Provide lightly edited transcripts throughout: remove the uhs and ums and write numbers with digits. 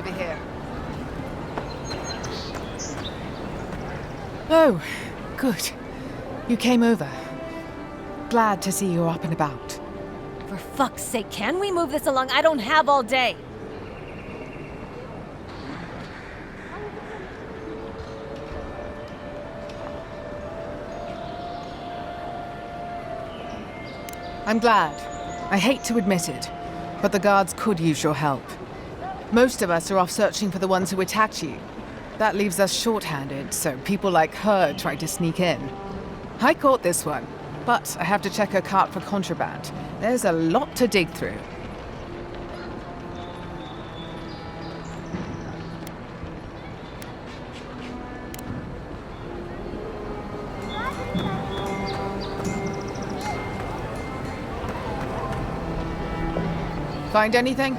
over here. Oh, good. You came over. Glad to see you're up and about. For fuck's sake, can we move this along? I don't have all day. I'm glad. I hate to admit it, but the guards could use your help. Most of us are off searching for the ones who attacked you. That leaves us short-handed, so people like her try to sneak in. I caught this one, but I have to check her cart for contraband. There's a lot to dig through. Find anything?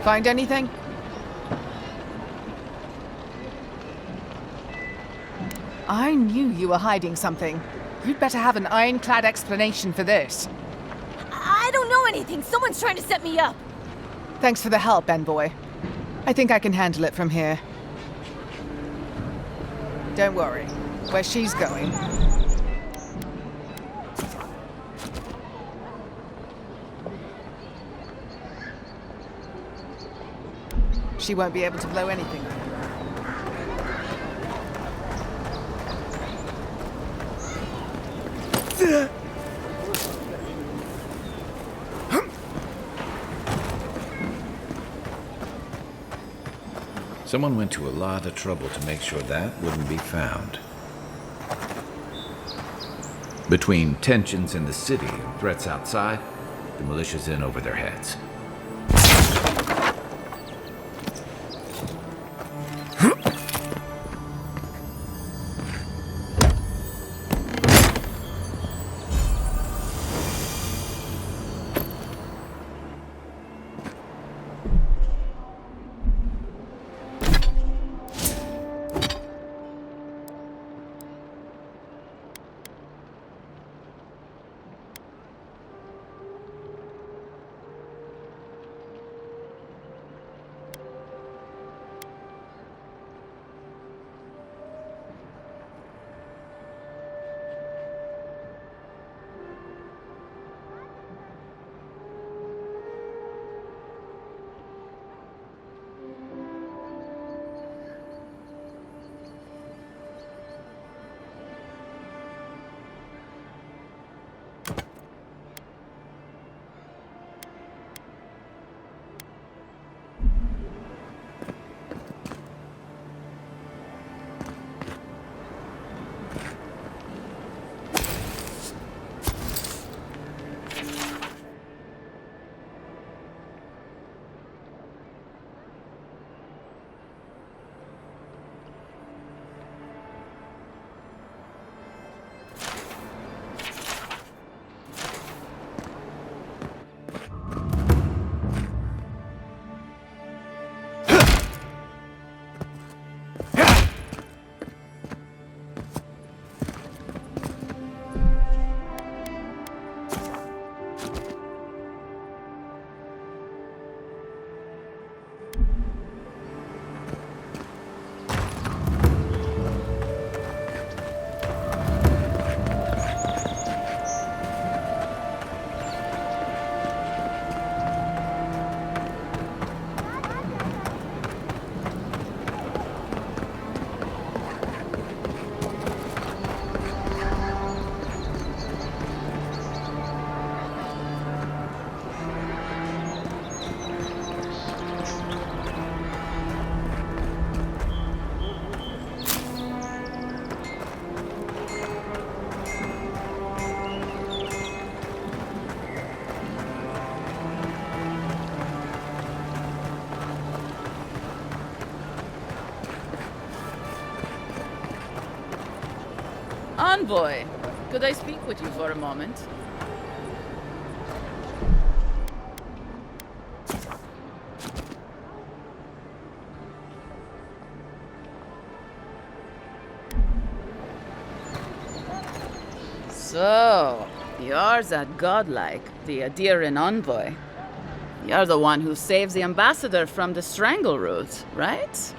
Find anything? I knew you were hiding something. You'd better have an ironclad explanation for this. I don't know anything. Someone's trying to set me up. Thanks for the help, Envoy. I think I can handle it from here. Don't worry. Where she's going, she won't be able to blow anything. Someone went to a lot of trouble to make sure that wouldn't be found. Between tensions in the city and threats outside, the militia's in over their heads. Envoy, could I speak with you for a moment? So, you're that godlike, the Adiran envoy. You're the one who saves the ambassador from the strangle root, right?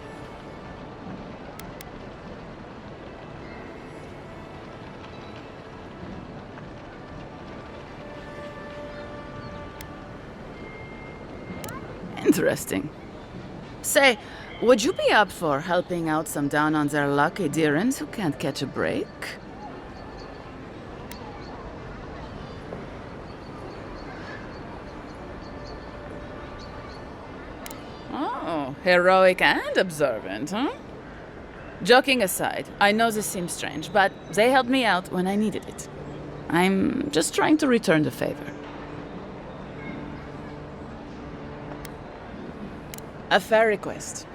Interesting. Say, would you be up for helping out some down-on-their-luck Adirans who can't catch a break? Oh, heroic and observant, huh? Joking aside, I know this seems strange, but they helped me out when I needed it. I'm just trying to return the favor. A fair request.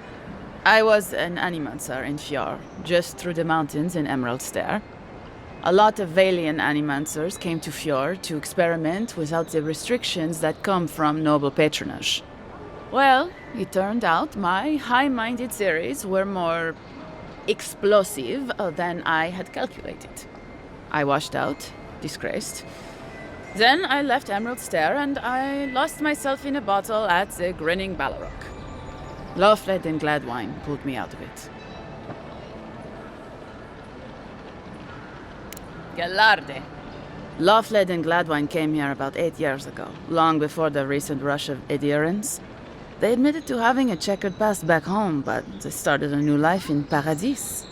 I was an animancer in Fjord, just through the mountains in Emerald Stair. A lot of Valian animancers came to Fjord to experiment without the restrictions that come from noble patronage. Well, it turned out my high-minded theories were more explosive than I had calculated. I washed out, disgraced. Then I left Emerald Stair and I lost myself in a bottle at the Grinning Ballarok. Lawfled and Gladwine pulled me out of it. Galarde. Lawfled and Gladwine came here about 8 years ago, long before the recent rush of Edirans. They admitted to having a checkered past back home, but they started a new life in Paradis.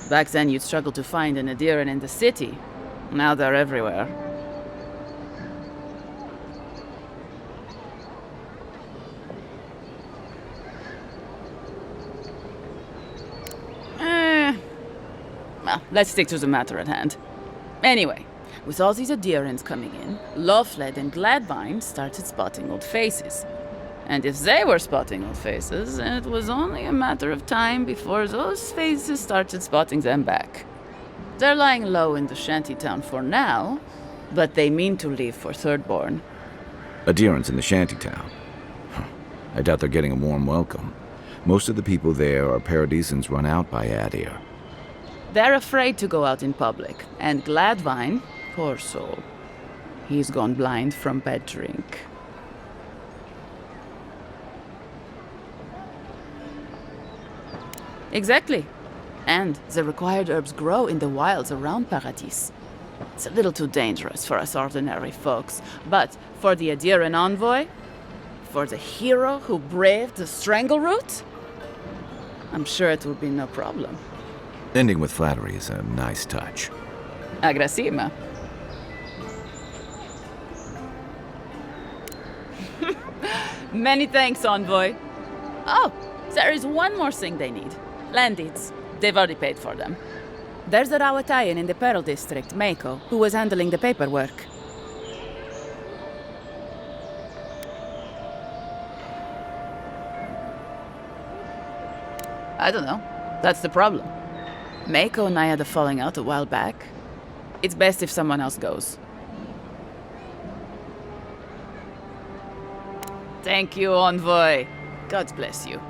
Back then you'd struggle to find an Adiran in the city. Now they're everywhere. Well, let's stick to the matter at hand. Anyway, with all these Adirans coming in, Lawfled and Gladvine started spotting old faces. And if they were spotting old faces, it was only a matter of time before those faces started spotting them back. They're lying low in the shantytown for now, but they mean to leave for Thirdborn. Adherents in the shantytown. I doubt they're getting a warm welcome. Most of the people there are Paradisans run out by Adir. They're afraid to go out in public, and Gladvine, poor soul, he's gone blind from bad drink. Exactly. And the required herbs grow in the wilds around Paradis. It's a little too dangerous for us ordinary folks, but for the Adiran envoy, for the hero who braved the strangle route, I'm sure it will be no problem. Ending with flattery is a nice touch. Agrasima. Many thanks, envoy. Oh, there is one more thing they need. Land deeds. They've already paid for them. There's a Rawatayan in the Pearl District, Mako, who was handling the paperwork. I don't know. That's the problem. Mako and I had a falling out a while back. It's best if someone else goes. Thank you, envoy. God bless you.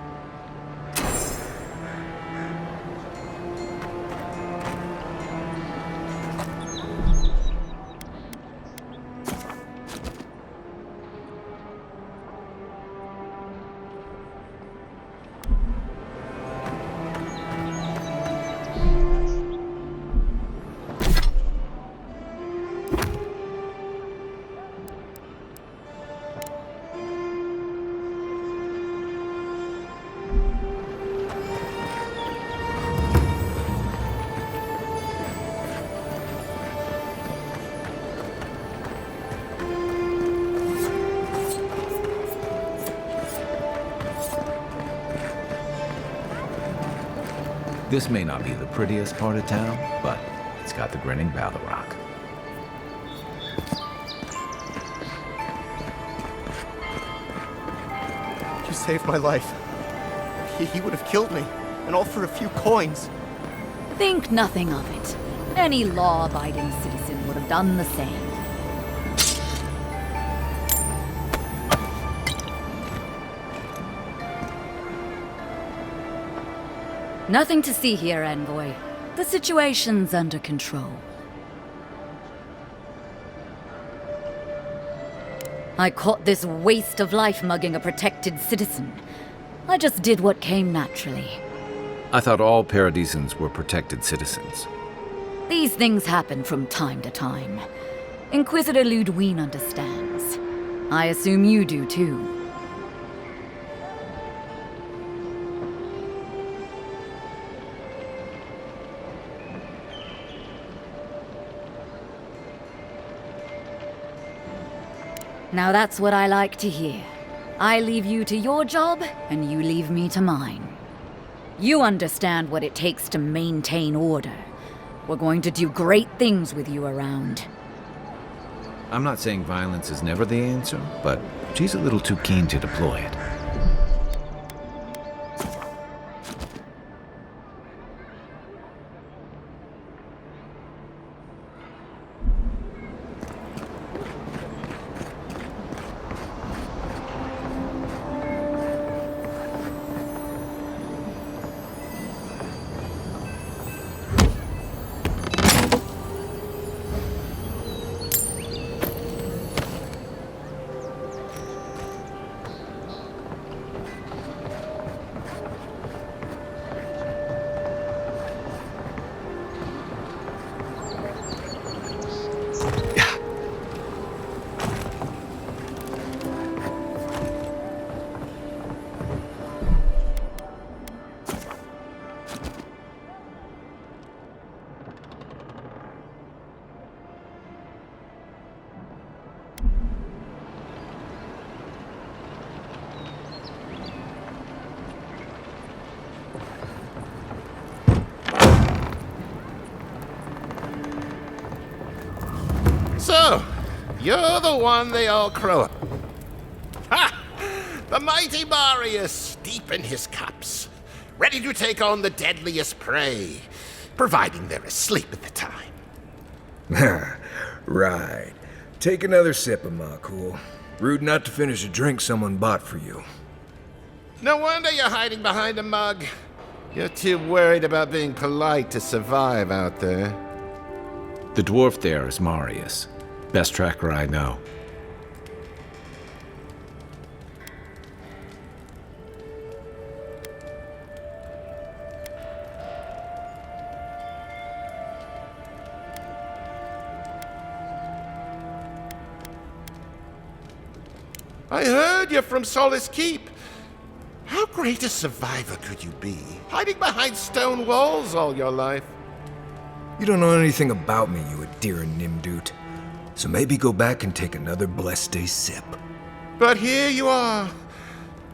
This may not be the prettiest part of town, but it's got the grinning Ballarok. You saved my life. He would have killed me, and all for a few coins. Think nothing of it. Any law-abiding citizen would have done the same. Nothing to see here, Envoy. The situation's under control. I caught this waste of life mugging a protected citizen. I just did what came naturally. I thought all Paradisans were protected citizens. These things happen from time to time. Inquisitor Ludwine understands. I assume you do too. Now that's what I like to hear. I leave you to your job, and you leave me to mine. You understand what it takes to maintain order. We're going to do great things with you around. I'm not saying violence is never the answer, but she's a little too keen to deploy it. So, you're the one they all crow up. Ha! The mighty Marius, deep in his cups, ready to take on the deadliest prey, providing they're asleep at the time. Right. Take another sip of my cool. Rude not to finish a drink someone bought for you. No wonder you're hiding behind a mug. You're too worried about being polite to survive out there. The dwarf there is Marius. Best tracker I know. I heard you're from Solace Keep. How great a survivor could you be, hiding behind stone walls all your life? You don't know anything about me, you Adira Nimdut. So maybe go back and take another blessed day sip. But here you are.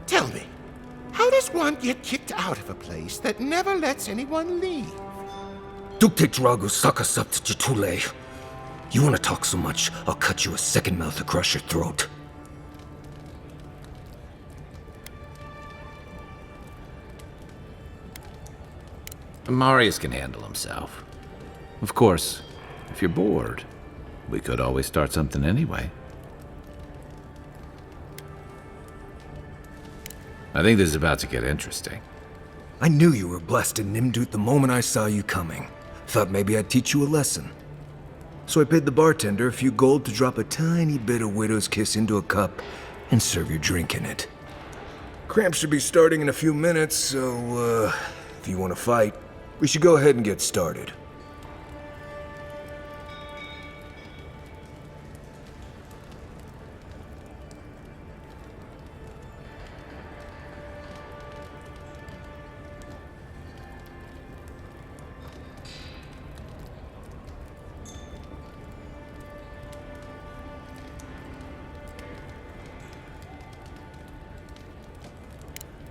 Tell me, how does one get kicked out of a place that never lets anyone leave? Duktek Dragu Sakasat Jitule. You wanna talk so much, I'll cut you a second mouth across your throat. Marius can handle himself. Of course, if you're bored, we could always start something anyway. I think this is about to get interesting. I knew you were blessed in Nimdut the moment I saw you coming. Thought maybe I'd teach you a lesson. So I paid the bartender a few gold to drop a tiny bit of Widow's Kiss into a cup and serve your drink in it. Cramps should be starting in a few minutes, so, if you want to fight, we should go ahead and get started.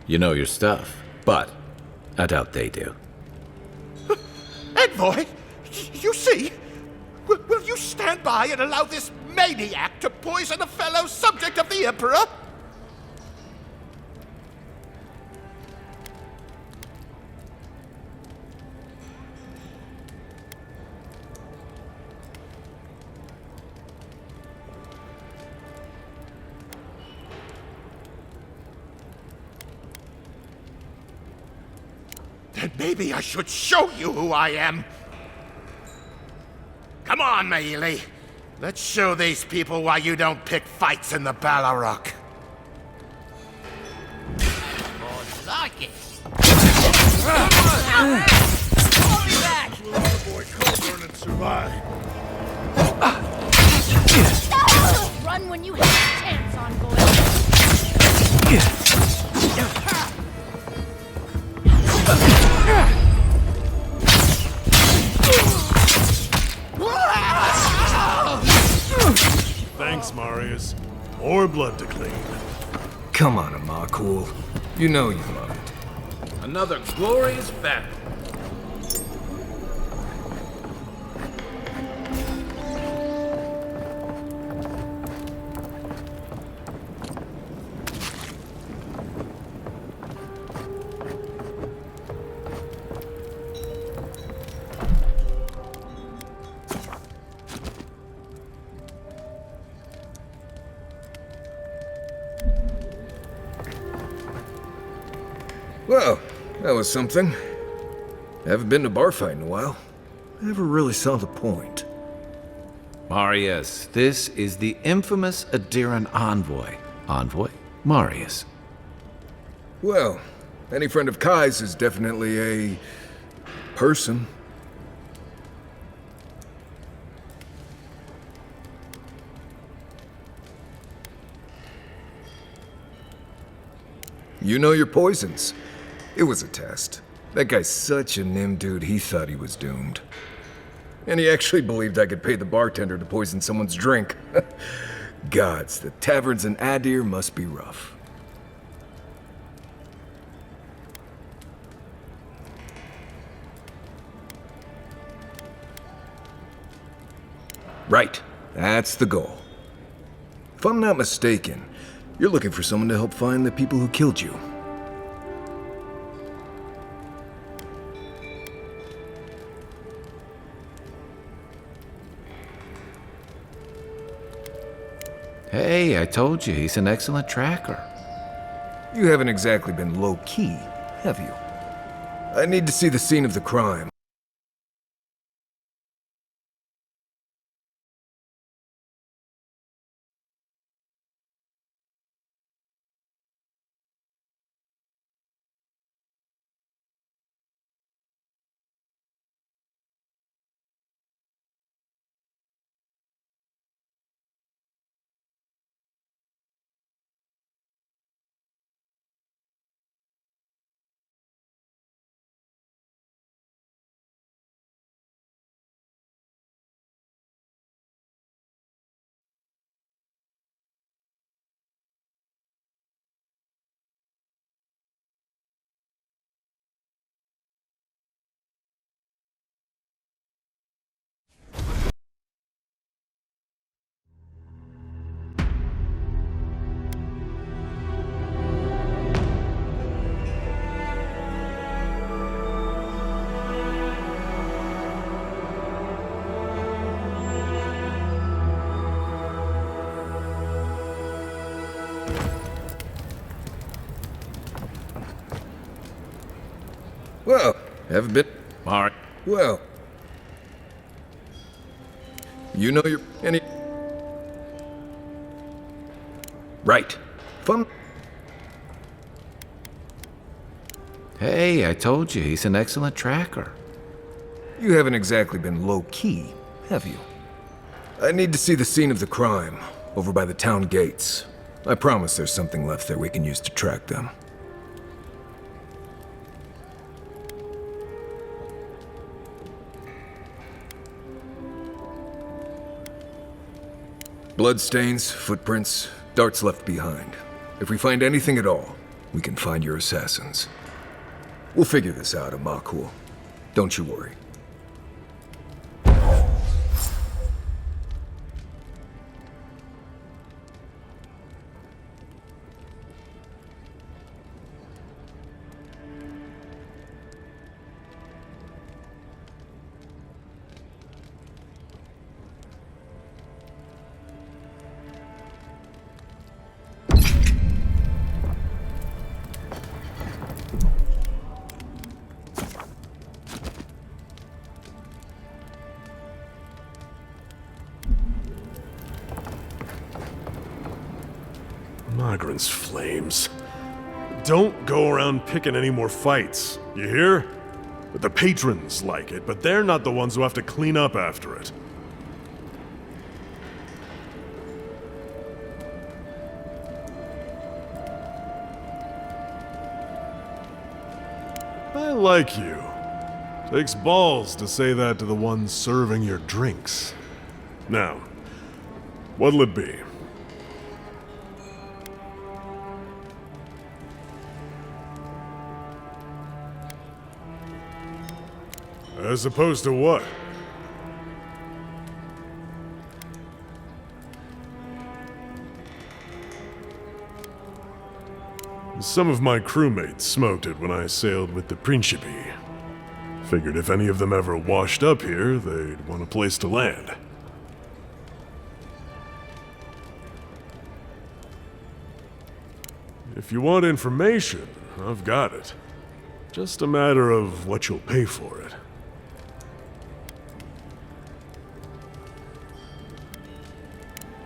You know your stuff, but I doubt they do. Envoy, you see? Will you stand by and allow this maniac to poison a fellow subject of the Emperor? Then maybe I should show you who I am. Come on, Maile. Let's show these people why you don't pick fights in the Ballarok. Oh, like it. Boy, Colburn and survive. Run when you have a chance on going. Thanks, Marius. More blood to clean. Come on, Amakul. You know you love it. Another glorious battle. Well, that was something. Haven't been to a bar fight in a while. Never really saw the point. Marius, this is the infamous Adiran envoy. Envoy? Marius. Well, any friend of Kai's is definitely a person. You know your poisons. It was a test. That guy's such a nim dude, he thought he was doomed. And he actually believed I could pay the bartender to poison someone's drink. Gods, the taverns in Adir must be rough. Right, that's the goal. If I'm not mistaken, you're looking for someone to help find the people who killed you. Hey, I told you, he's an excellent tracker. You haven't exactly been low-key, have you? I need to see the scene of the crime. Well, haven't been... Mar... Well... You know your... any... Right. Fun... Hey, I told you, he's an excellent tracker. You haven't exactly been low-key, have you? I need to see the scene of the crime, over by the town gates. I promise there's something left there we can use to track them. Bloodstains, footprints, darts left behind. If we find anything at all, we can find your assassins. We'll figure this out, Amakul. Don't you worry. Migrants' flames. Don't go around picking any more fights, you hear? The patrons like it, but they're not the ones who have to clean up after it. I like you. Takes balls to say that to the ones serving your drinks. Now, what'll it be? As opposed to what? Some of my crewmates smoked it when I sailed with the Principe. Figured if any of them ever washed up here, they'd want a place to land. If you want information, I've got it. Just a matter of what you'll pay for it.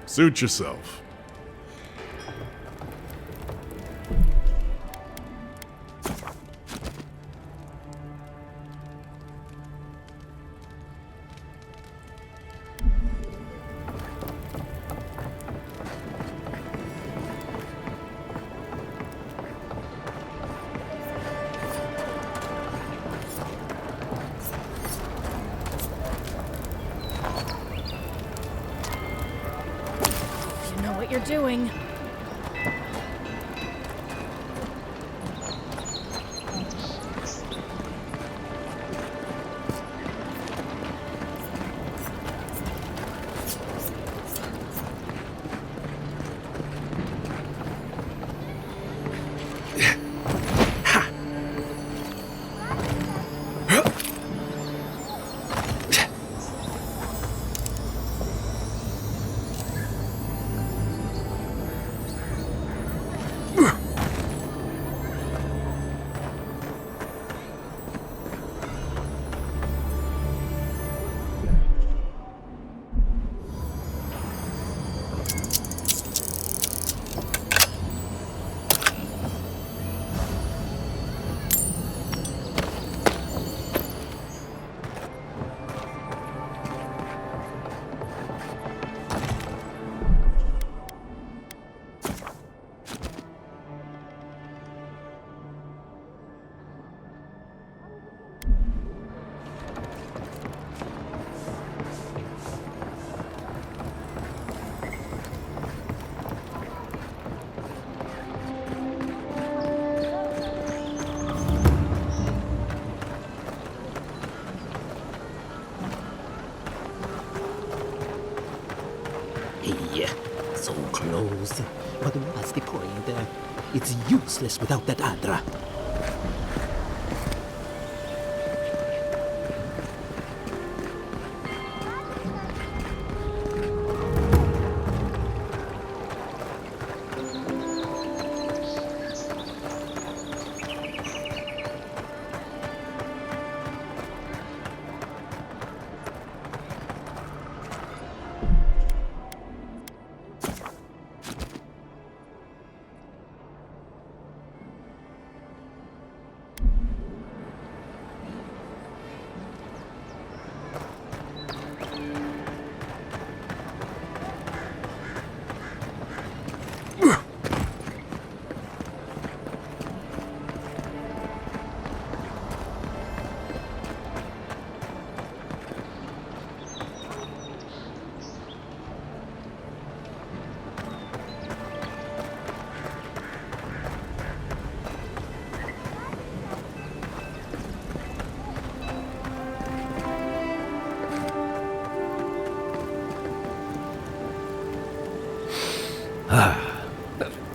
Suit yourself. You know what you're doing. Hey, so close. But what's the point? It's useless without that Adra.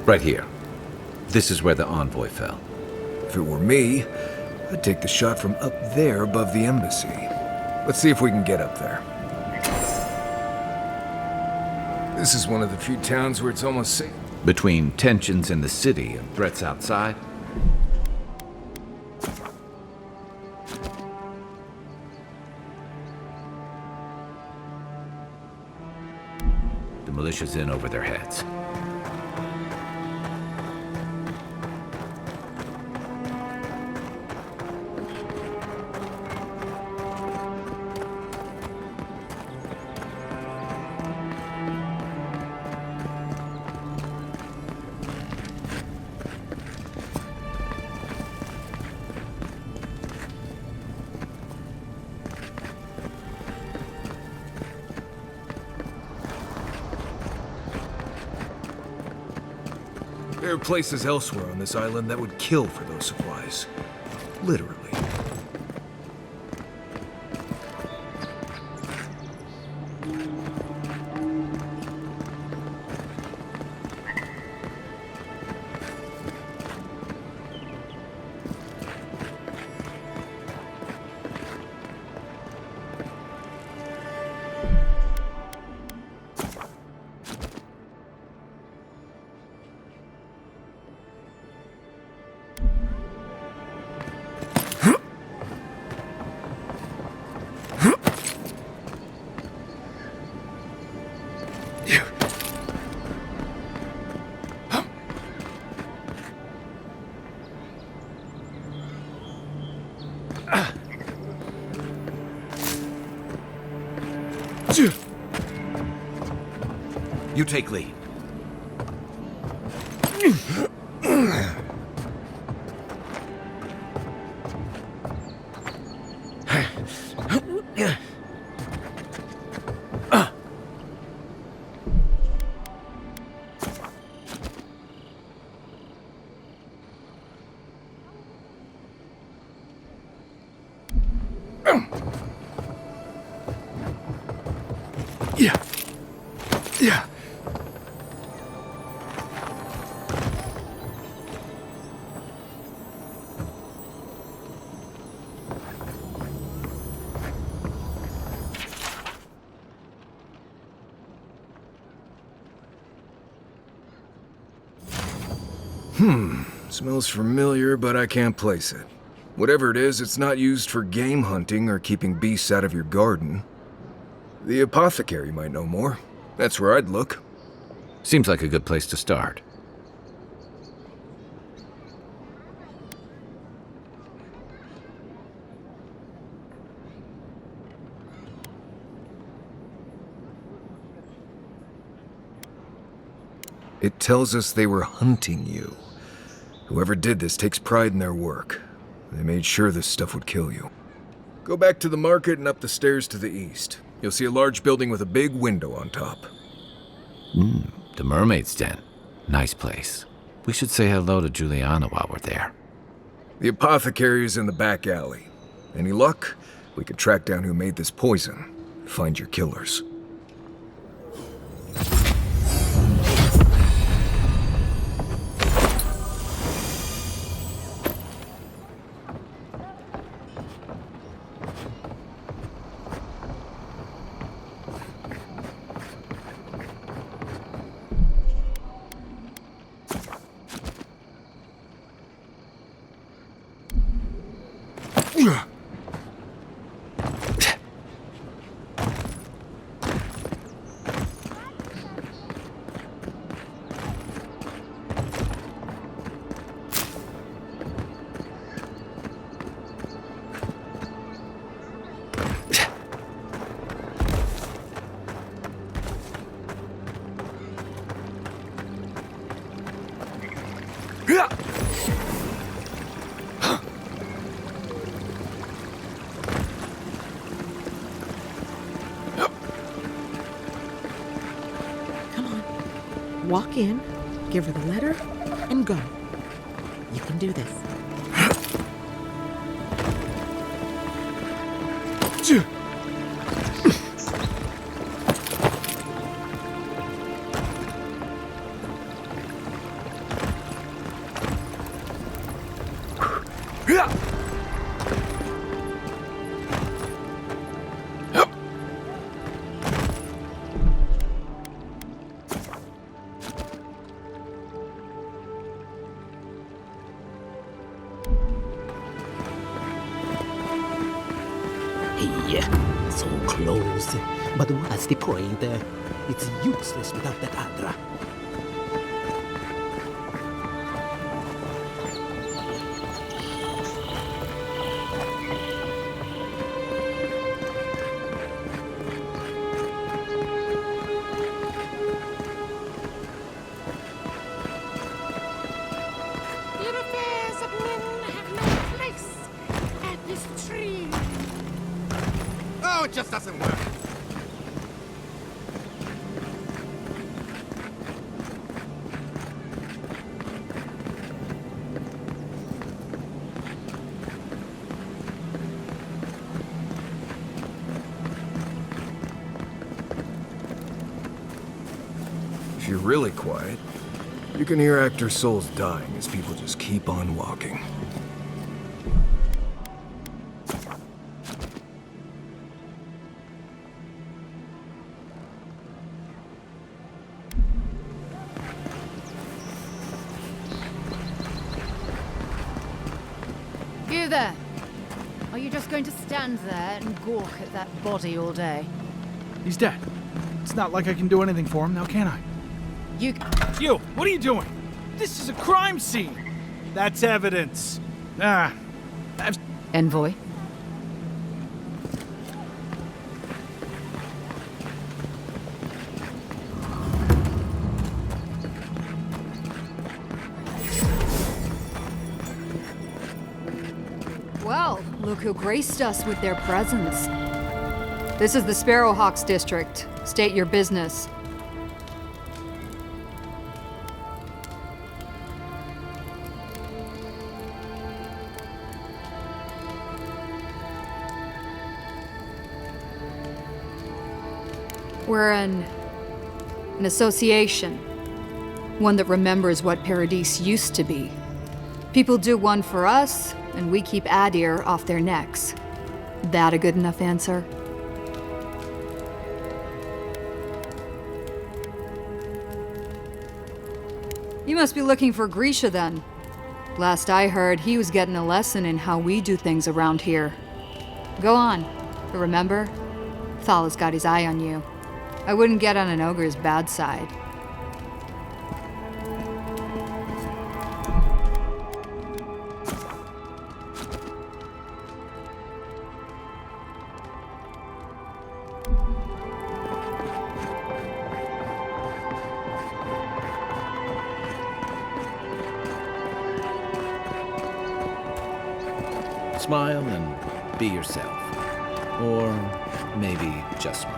Right here. This is where the envoy fell. If it were me, I'd take the shot from up there above the embassy. Let's see if we can get up there. This is one of the few towns where it's almost safe. Between tensions in the city and threats outside, the militia's in over their heads. There are places elsewhere on this island that would kill for those supplies. Literally. You take lead. Yeah. Yeah. Smells familiar, but I can't place it. Whatever it is, it's not used for game hunting or keeping beasts out of your garden. The apothecary might know more. That's where I'd look. Seems like a good place to start. It tells us they were hunting you. Whoever did this takes pride in their work. They made sure this stuff would kill you. Go back to the market and up the stairs to the east. You'll see a large building with a big window on top. The Mermaid's Den. Nice place. We should say hello to Juliana while we're there. The apothecary is in the back alley. Any luck? We could track down who made this poison. Find your killers. Come on. Walk in, give her the letter, and go. You can do this. Hey, so close. But what's the point? It's useless without that Adra. The affairs of men have no place at this tree. Oh, it just doesn't work. you're really quiet, you can hear actors' souls dying as people just keep on walking. You there! Are you just going to stand there and gawk at that body all day? He's dead. It's not like I can do anything for him now, can I? You... You! What are you doing? This is a crime scene! That's evidence. Envoy? Well, look who graced us with their presence. This is the Sparrowhawks district. State your business. We're an association. One that remembers what Paradise used to be. People do one for us, and we keep Adir off their necks. That a good enough answer? You must be looking for Grisha then. Last I heard, he was getting a lesson in how we do things around here. Go on. But remember, Thala's got his eye on you. I wouldn't get on an ogre's bad side. Smile and be yourself. Or maybe just smile.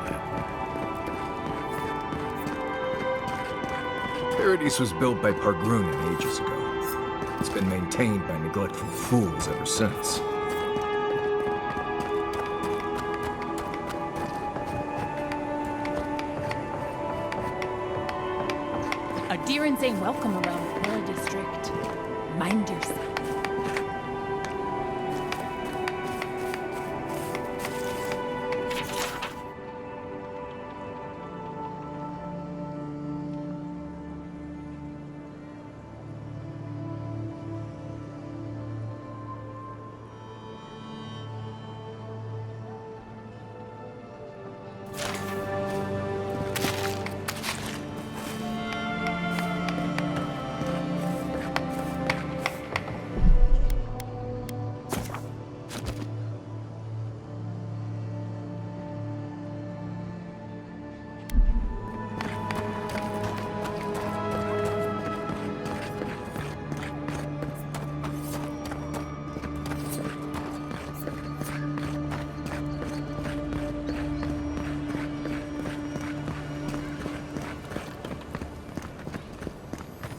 Paradise was built by Pargrunin ages ago. It's been maintained by neglectful fools ever since. Adirans ain't welcome around Pearl District. Mind yourself.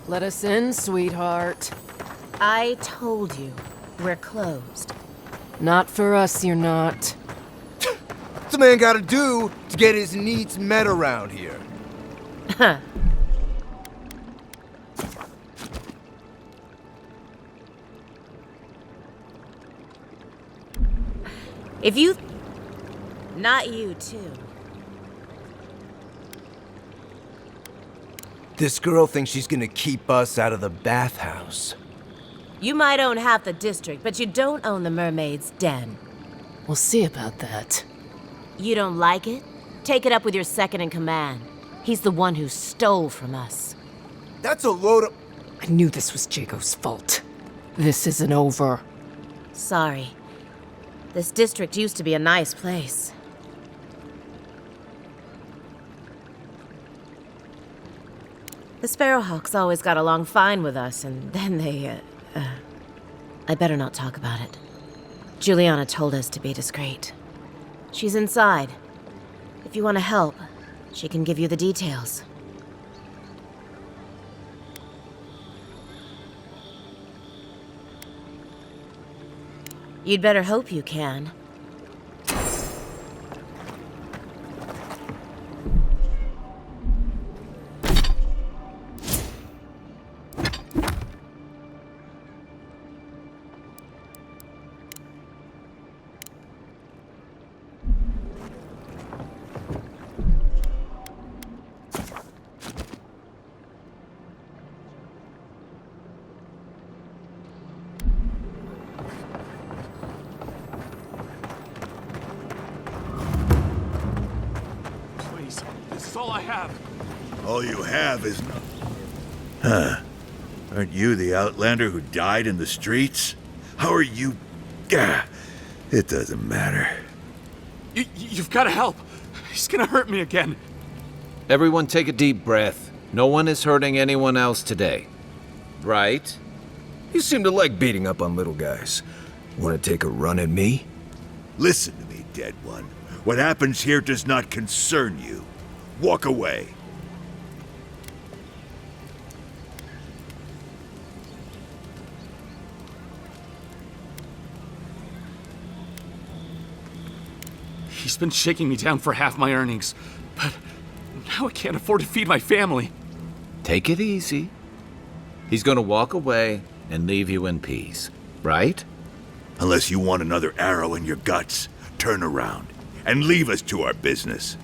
Let us in, sweetheart. I told you, we're closed. Not for us, you're not. What's a man gotta do to get his needs met around here? Huh. If you... Not you, too. This girl thinks she's gonna keep us out of the bathhouse. You might own half the district, but you don't own the mermaid's den. We'll see about that. You don't like it? Take it up with your second-in-command. He's the one who stole from us. That's a load of... I knew this was Jago's fault. This isn't over. Sorry. This district used to be a nice place. The Sparrowhawks always got along fine with us, and then they, I better not talk about it. Juliana told us to be discreet. She's inside. If you want to help, she can give you the details. You'd better hope you can. have. All you have is no... Huh. Aren't you the outlander who died in the streets? How are you... Gah. It doesn't matter. You've got to help. He's gonna hurt me again. Everyone take a deep breath. No one is hurting anyone else today. Right? You seem to like beating up on little guys. Want to take a run at me? Listen to me, dead one. What happens here does not concern you. Walk away. He's been shaking me down for half my earnings, but now I can't afford to feed my family. Take it easy. He's gonna walk away and leave you in peace, right? Unless you want another arrow in your guts, turn around and leave us to our business.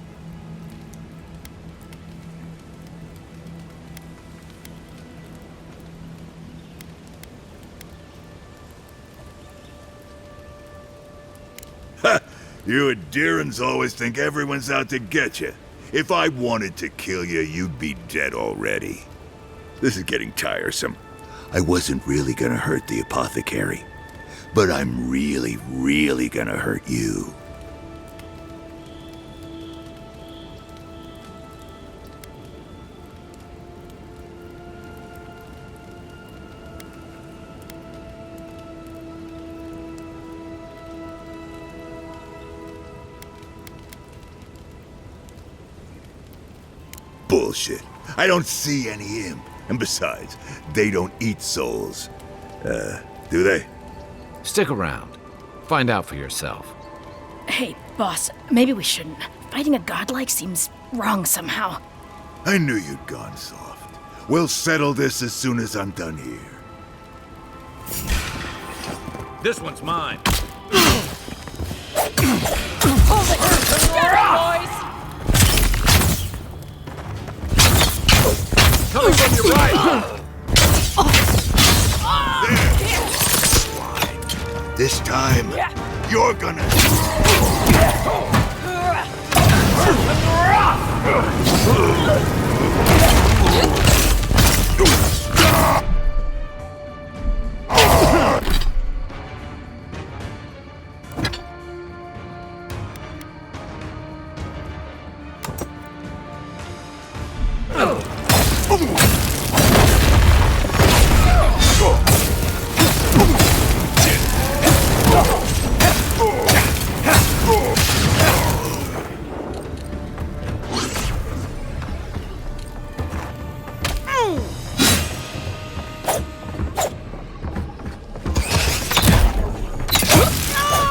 Ha! You Adirans always think everyone's out to get you. If I wanted to kill you, you'd be dead already. This is getting tiresome. I wasn't really gonna hurt the apothecary, but I'm really, really gonna hurt you. Bullshit. I don't see any imp. And besides, they don't eat souls. Do they? Stick around. Find out for yourself. Hey, boss, maybe we shouldn't. Fighting a godlike seems wrong somehow. I knew you'd gone soft. We'll settle this as soon as I'm done here. This one's mine. Hold it together, boys! Coming from your right! There! This time, you're gonna...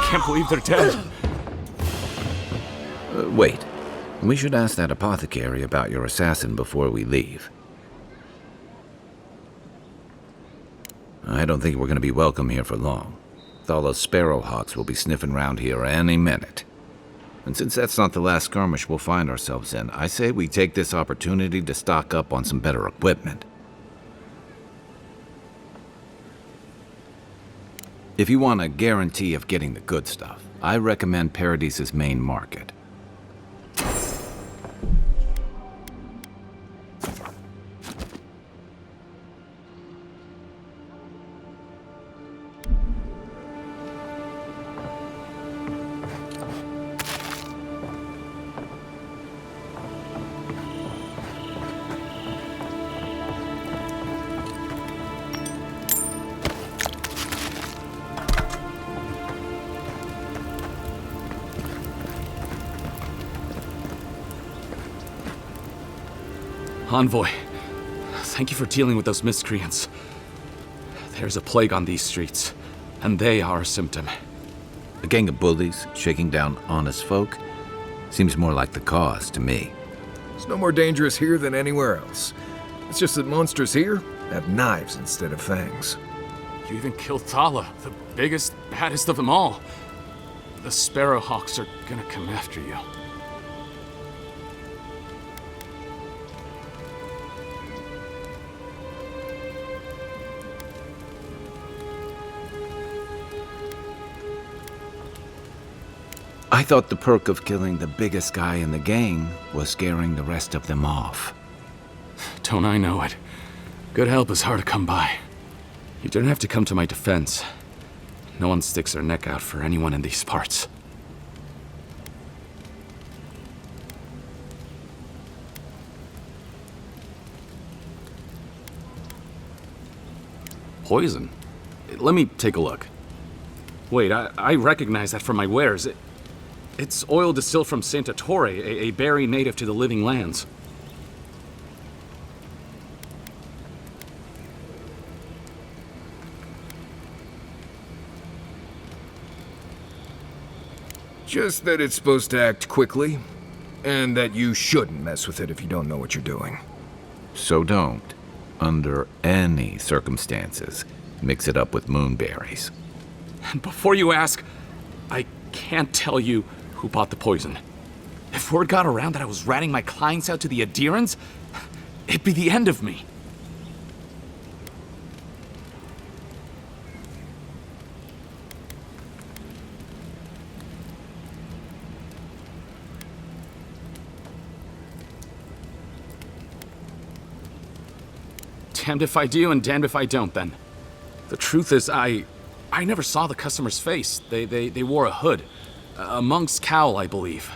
Can't believe they're dead. Wait. We should ask that apothecary about your assassin before we leave. I don't think we're going to be welcome here for long. Thala's sparrowhawks will be sniffing around here any minute. And since that's not the last skirmish we'll find ourselves in, I say we take this opportunity to stock up on some better equipment. If you want a guarantee of getting the good stuff, I recommend Paradise's main market. Envoy, thank you for dealing with those miscreants. There's a plague on these streets, and they are a symptom. A gang of bullies shaking down honest folk? Seems more like the cause to me. It's no more dangerous here than anywhere else. It's just that monsters here have knives instead of fangs. You even killed Thala, the biggest, baddest of them all. The Sparrowhawks are gonna come after you. I thought the perk of killing the biggest guy in the gang was scaring the rest of them off. Don't I know it? Good help is hard to come by. You don't have to come to my defense. No one sticks their neck out for anyone in these parts. Poison? Let me take a look. Wait, I recognize that from my wares. It's oil distilled from Santa Torre, a berry native to the Living Lands. Just that it's supposed to act quickly, and that you shouldn't mess with it if you don't know what you're doing. So don't, under any circumstances, mix it up with moonberries. And before you ask, I can't tell you who bought the poison. If word got around that I was ratting my clients out to the adherents, it'd be the end of me. Damned if I do and damned if I don't, then. The truth is, I never saw the customer's face. They wore a hood. A monk's cowl, I believe.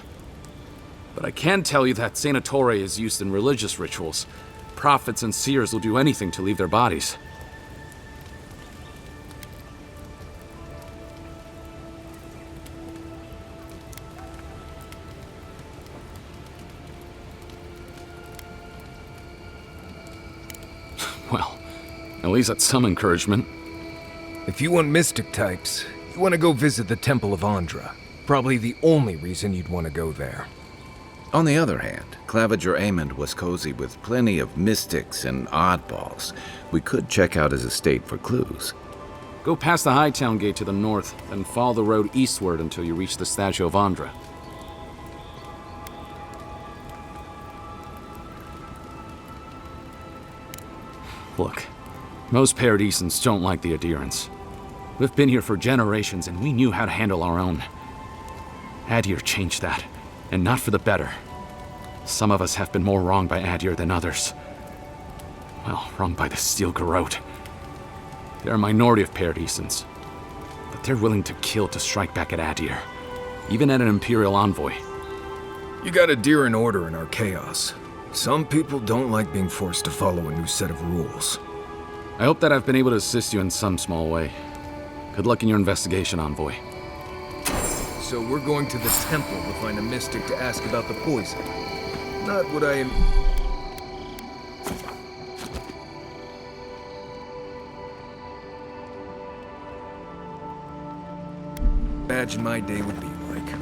But I can tell you that Santa Torre is used in religious rituals. Prophets and seers will do anything to leave their bodies. Well, at least that's some encouragement. If you want mystic types, you want to go visit the Temple of Andra. Probably the only reason you'd want to go there. On the other hand, Claviger Amond was cozy with plenty of mystics and oddballs. We could check out his estate for clues. Go past the Hightown Gate to the north, then follow the road eastward until you reach the statue of Andra. Look, most Paradisans don't like the adherents. We've been here for generations and we knew how to handle our own. Adir changed that, and not for the better. Some of us have been more wronged by Adir than others. Well, wronged by the Steel Garrote. They're a minority of Paradisans, but they're willing to kill to strike back at Adir, even at an Imperial envoy. You got Adir in order in our chaos. Some people don't like being forced to follow a new set of rules. I hope that I've been able to assist you in some small way. Good luck in your investigation, Envoy. So we're going to the temple to find a mystic to ask about the poison. Not what I imagine my day would be like.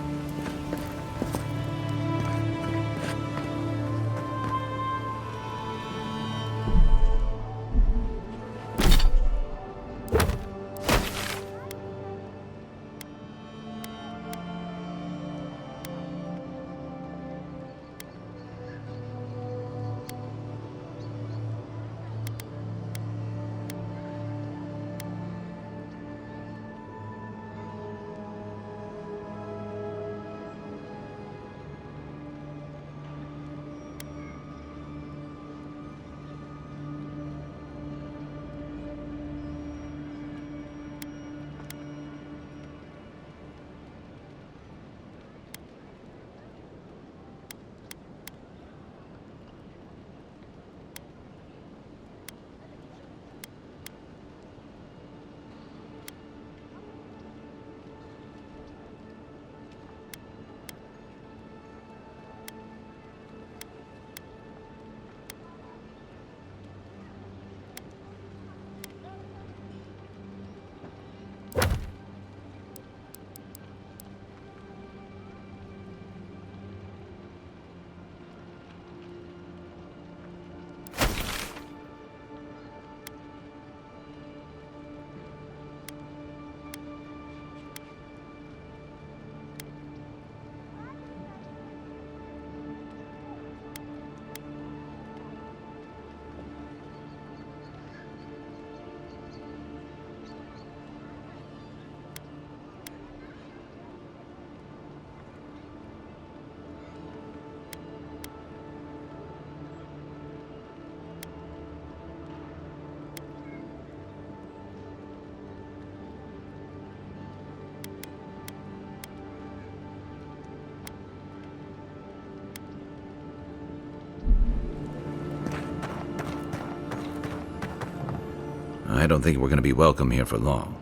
don't think we're going to be welcome here for long.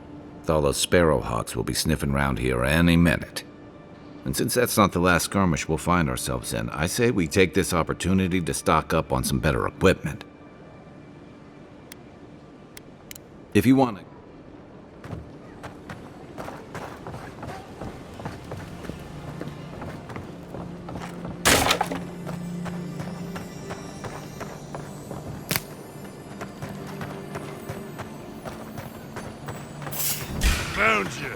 Thala's sparrowhawks will be sniffing around here any minute. And since that's not the last skirmish we'll find ourselves in, I say we take this opportunity to stock up on some better equipment. If you want to... Found you.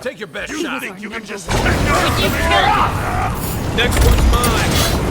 Take your best You shot. think you can just... Next one's mine.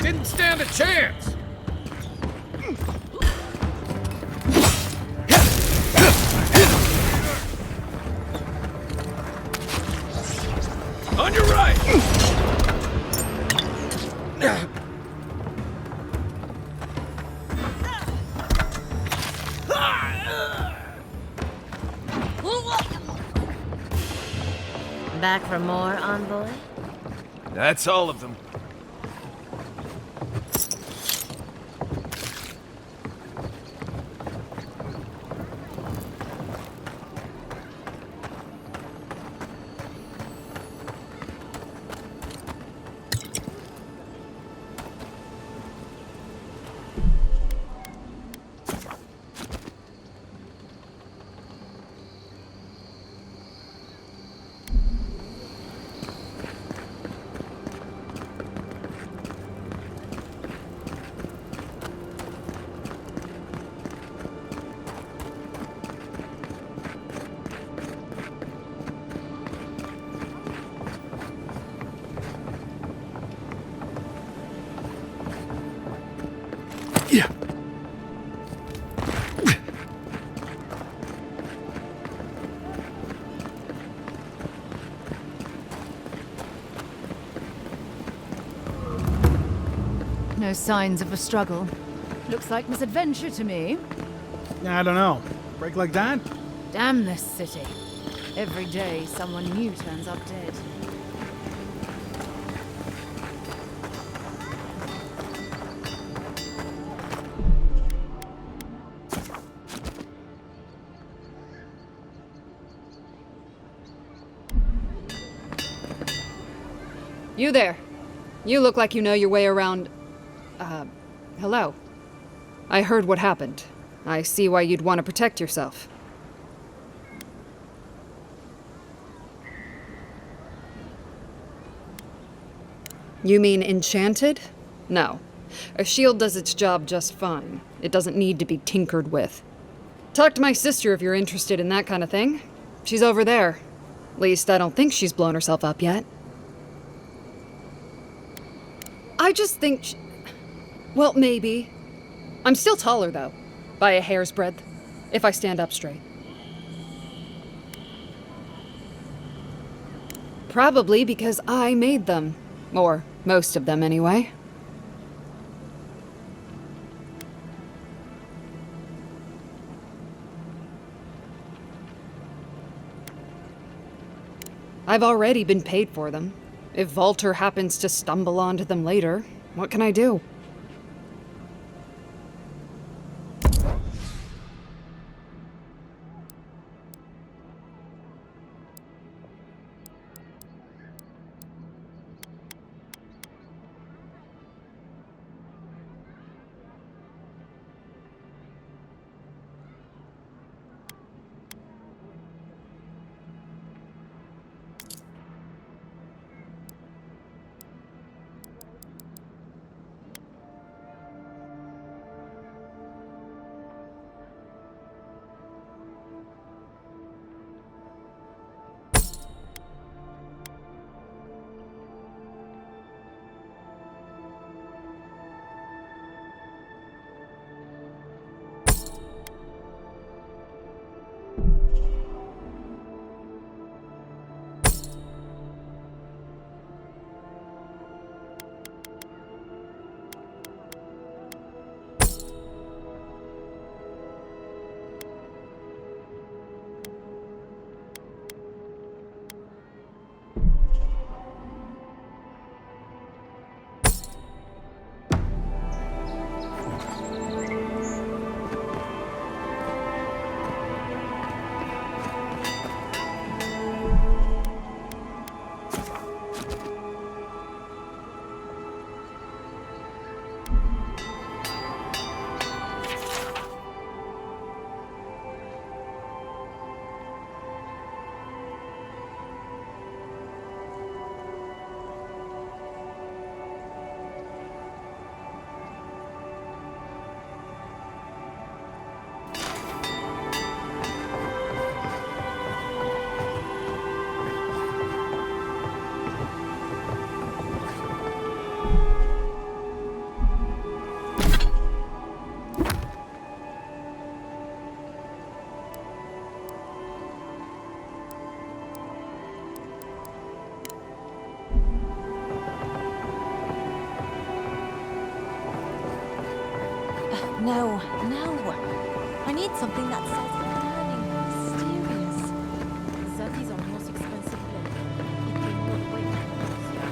Didn't stand a chance. On your right. Back for more, envoy? That's all of them. No signs of a struggle. Looks like misadventure to me. I don't know. Break like that? Damn this city. Every day someone new turns up dead. You there. You look like you know your way around... hello. I heard what happened. I see why you'd want to protect yourself. You mean enchanted? No. A shield does its job just fine. It doesn't need to be tinkered with. Talk to my sister if you're interested in that kind of thing. She's over there. At least I don't think she's blown herself up yet. I just think well, maybe. I'm still taller, though. By a hair's breadth. If I stand up straight. Probably because I made them. Or most of them, anyway. I've already been paid for them. If Volter happens to stumble onto them later, what can I do? No, no. I need something that says learning, mysterious. That is our most expensive blend. It came all the way from Russia.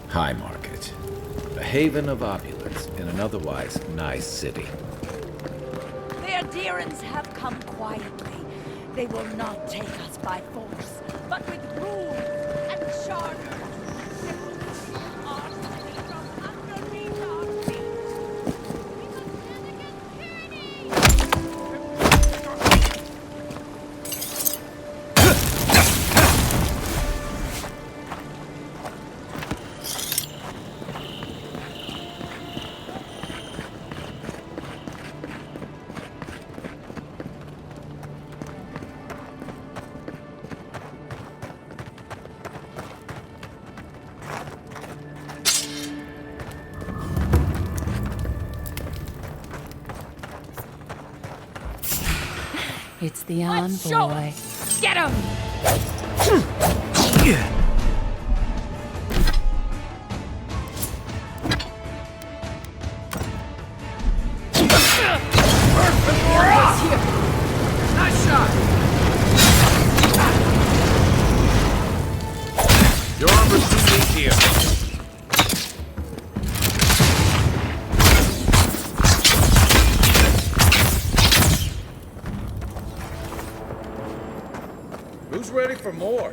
High Market. A haven of opulence in an otherwise nice city. The Adherents have come quietly. They will not take us by force, but with rules and charters. They will free our city from underneath our feet. We must stand against It's the Let's show envoy. 'em. Get him! Nice shot! Your armor's too weak here. Who's ready for more?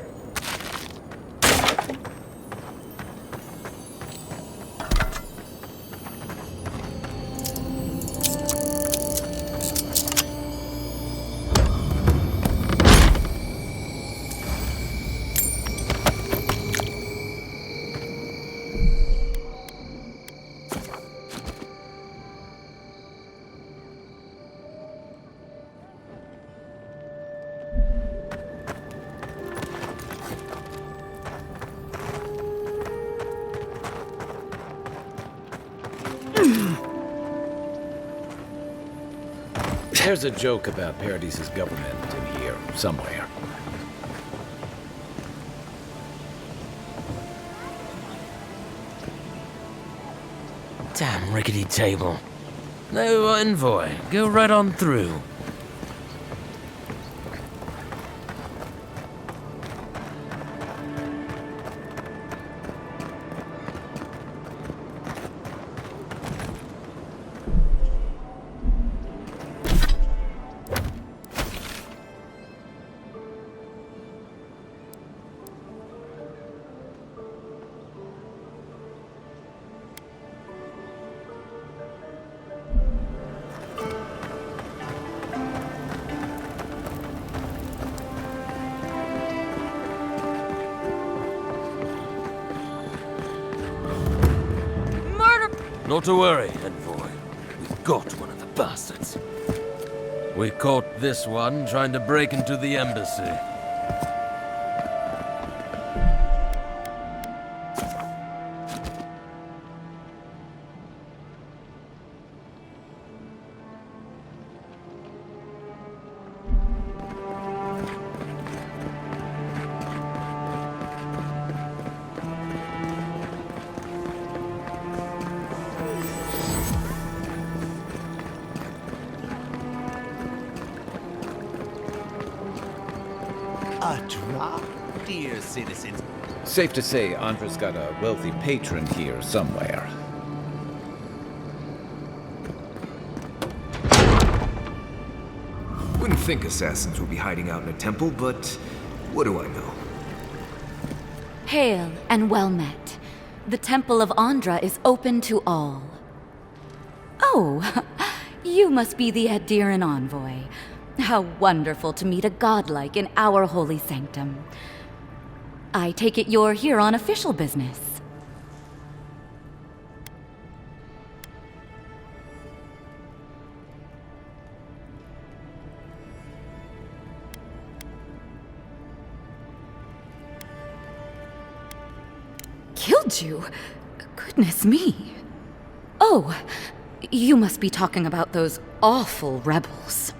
There's a joke about Paradis's government in here, somewhere. Damn rickety table. No envoy. Go right on through. Not to worry, envoy. We've got one of the bastards. We caught this one trying to break into the embassy. A drop, dear citizens. Safe to say, Andra's got a wealthy patron here somewhere. Wouldn't think assassins would be hiding out in a temple, but what do I know? Hail and well met. The Temple of Andra is open to all. Oh, you must be the Adhiran envoy. How wonderful to meet a godlike in our holy sanctum. I take it you're here on official business. Killed you? Goodness me. Oh, you must be talking about those awful rebels.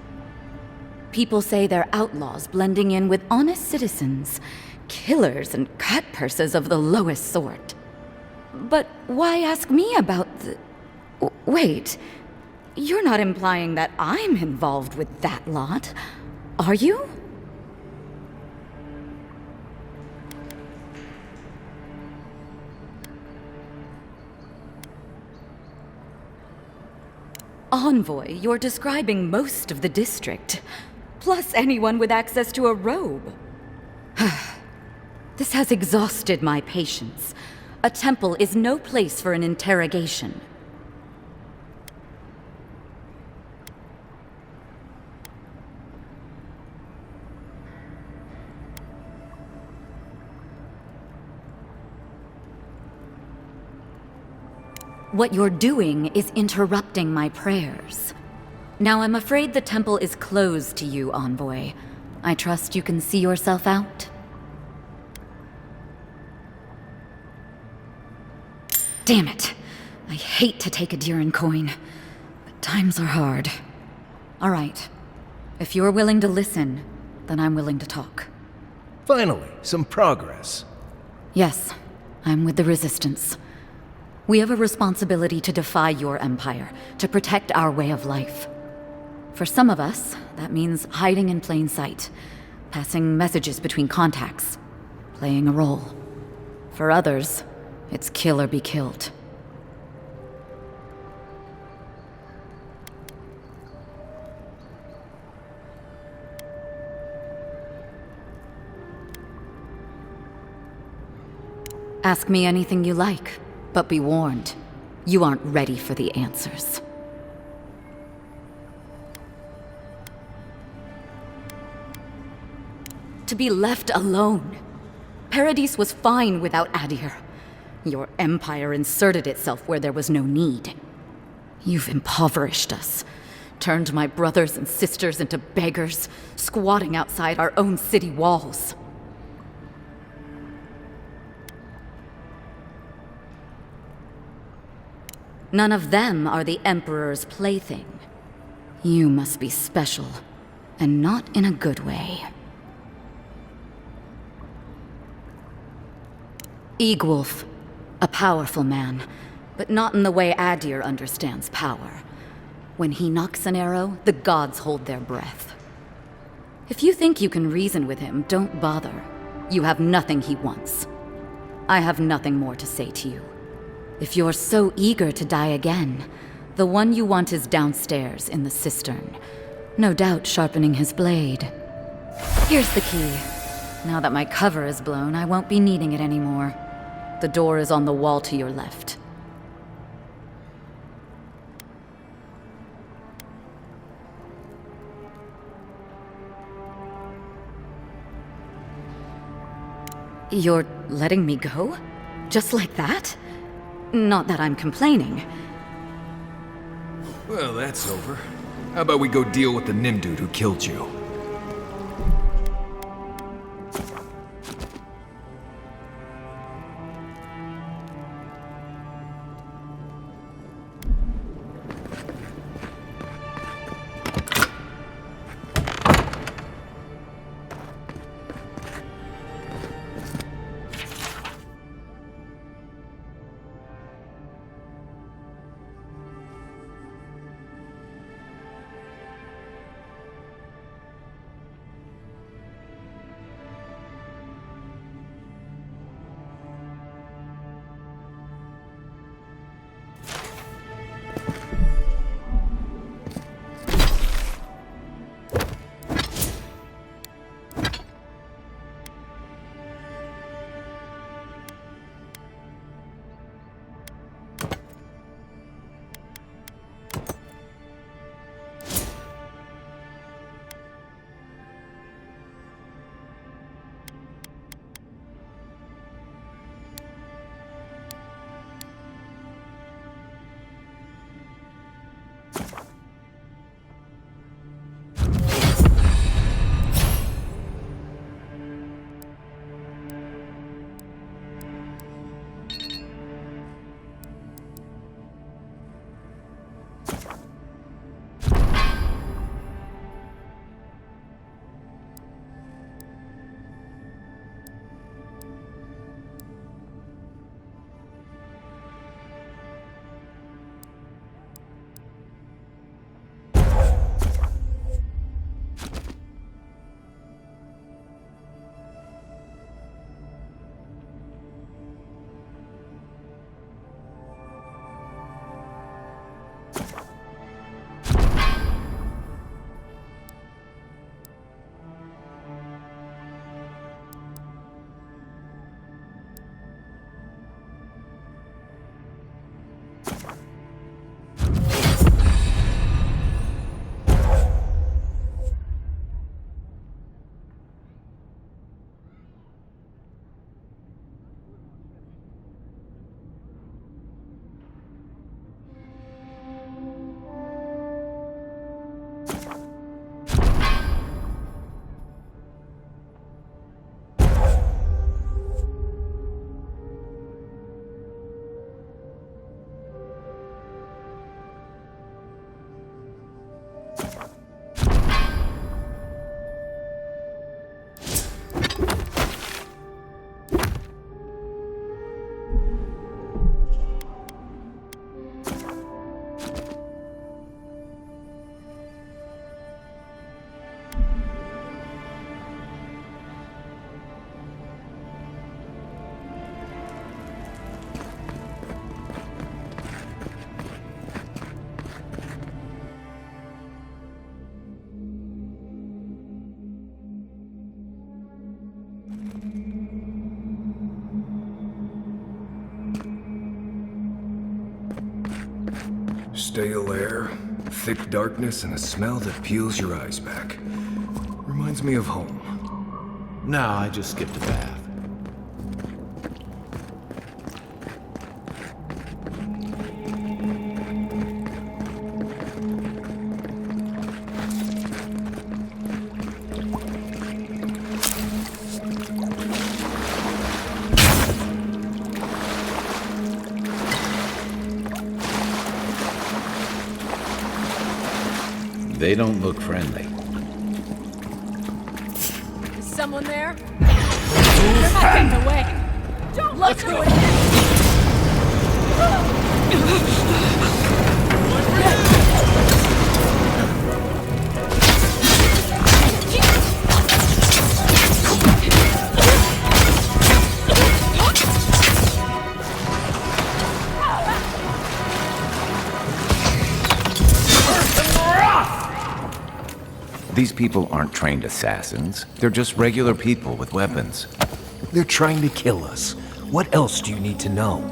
People say they're outlaws blending in with honest citizens, killers and cut purses of the lowest sort. But why ask me about the... Wait, you're not implying that I'm involved with that lot, are you? Envoy, you're describing most of the district, plus anyone with access to a robe. This has exhausted my patience. A temple is no place for an interrogation. What you're doing is interrupting my prayers. Now I'm afraid the temple is closed to you, Envoy. I trust you can see yourself out? Damn it! I hate to take a Diran coin, but times are hard. All right. If you're willing to listen, then I'm willing to talk. Finally, some progress. Yes, I'm with the Resistance. We have a responsibility to defy your empire, to protect our way of life. For some of us, that means hiding in plain sight, passing messages between contacts, playing a role. For others, it's kill or be killed. Ask me anything you like. But be warned, you aren't ready for the answers. To be left alone. Paradis was fine without Adir. Your empire inserted itself where there was no need. You've impoverished us, turned my brothers and sisters into beggars, squatting outside our own city walls. None of them are the Emperor's plaything. You must be special, and not in a good way. Eagwolf, a powerful man, but not in the way Adir understands power. When he knocks an arrow, the gods hold their breath. If you think you can reason with him, don't bother. You have nothing he wants. I have nothing more to say to you. If you're so eager to die again, the one you want is downstairs in the cistern. No doubt sharpening his blade. Here's the key. Now that my cover is blown, I won't be needing it anymore. The door is on the wall to your left. You're letting me go? Just like that? Not that I'm complaining. Well, that's over. How about we go deal with the Nim dude who killed you? Stale air, thick darkness, and a smell that peels your eyes back. Reminds me of home. No, I just skipped a bath. They don't look friendly. Is someone there? You're not getting away. Don't let go. These people aren't trained assassins. They're just regular people with weapons. They're trying to kill us. What else do you need to know?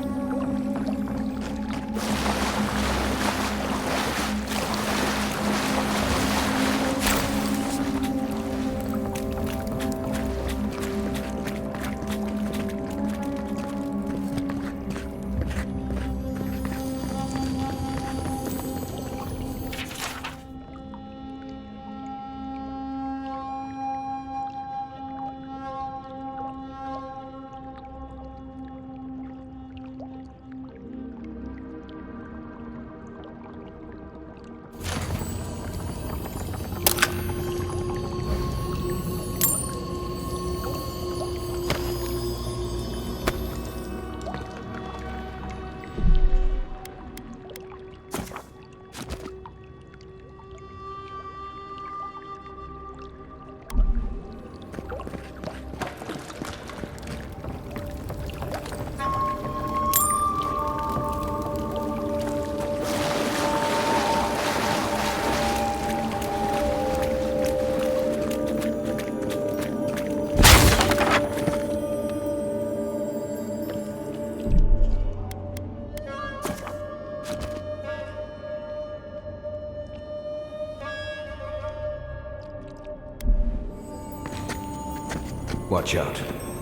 Watch out.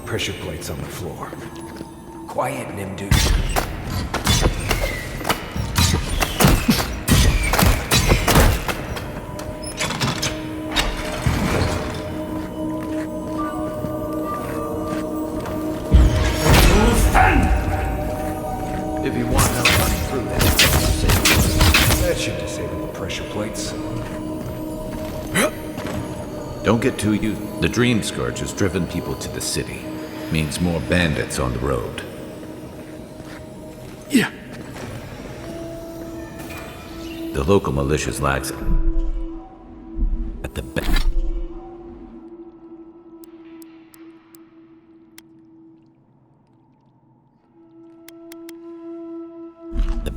Pressure plates on the floor. Quiet, Nimdu. Now running through that. That should disable the pressure plates. Don't get too used. The Dream Scourge has driven people to the city. Means more bandits on the road. Yeah. The local militia's lax at the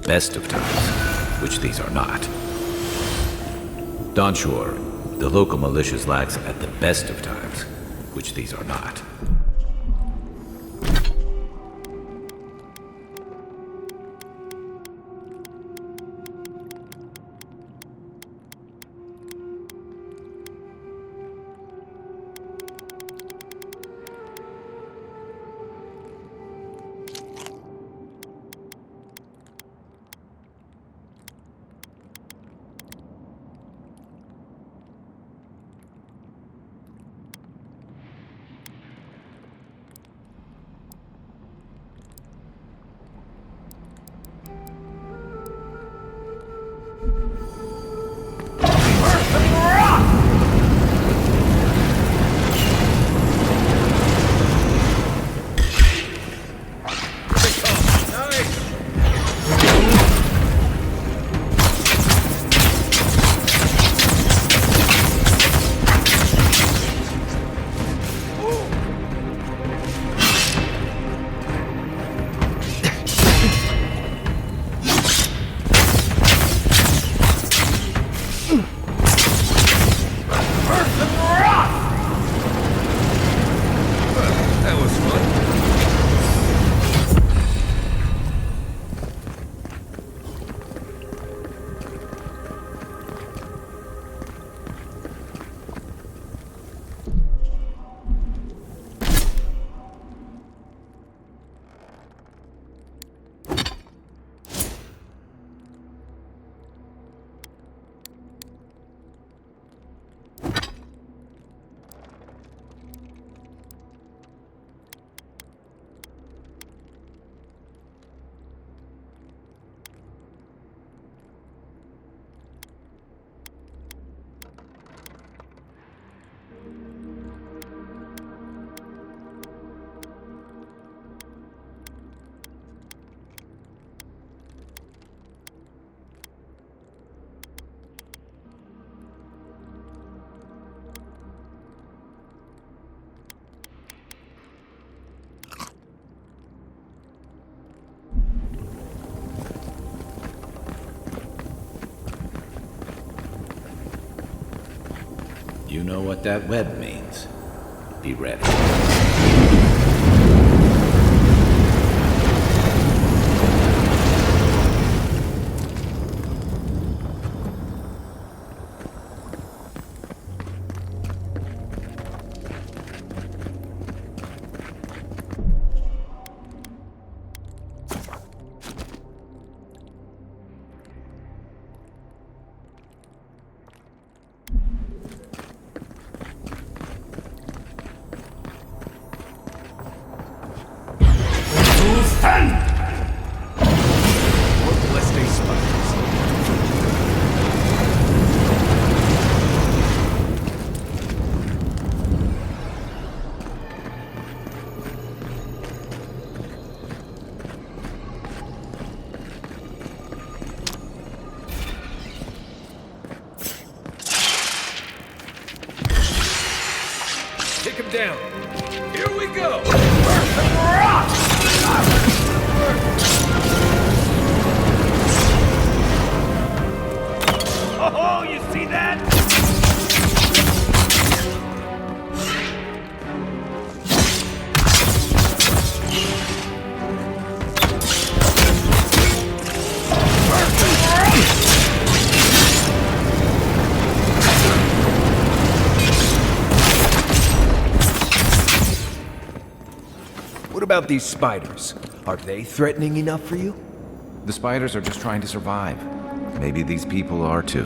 best of times, which these are not. Donshore, the local militia's lax at the best of times, which these are not. You know what that web means. Be ready. Take him down. Here we go. Oh, you see that? What about these spiders? Are they threatening enough for you? The spiders are just trying to survive. Maybe these people are too.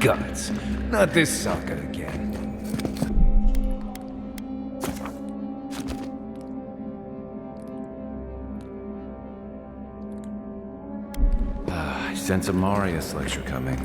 Guts. Not this sucker again. sense a Marius lecture coming.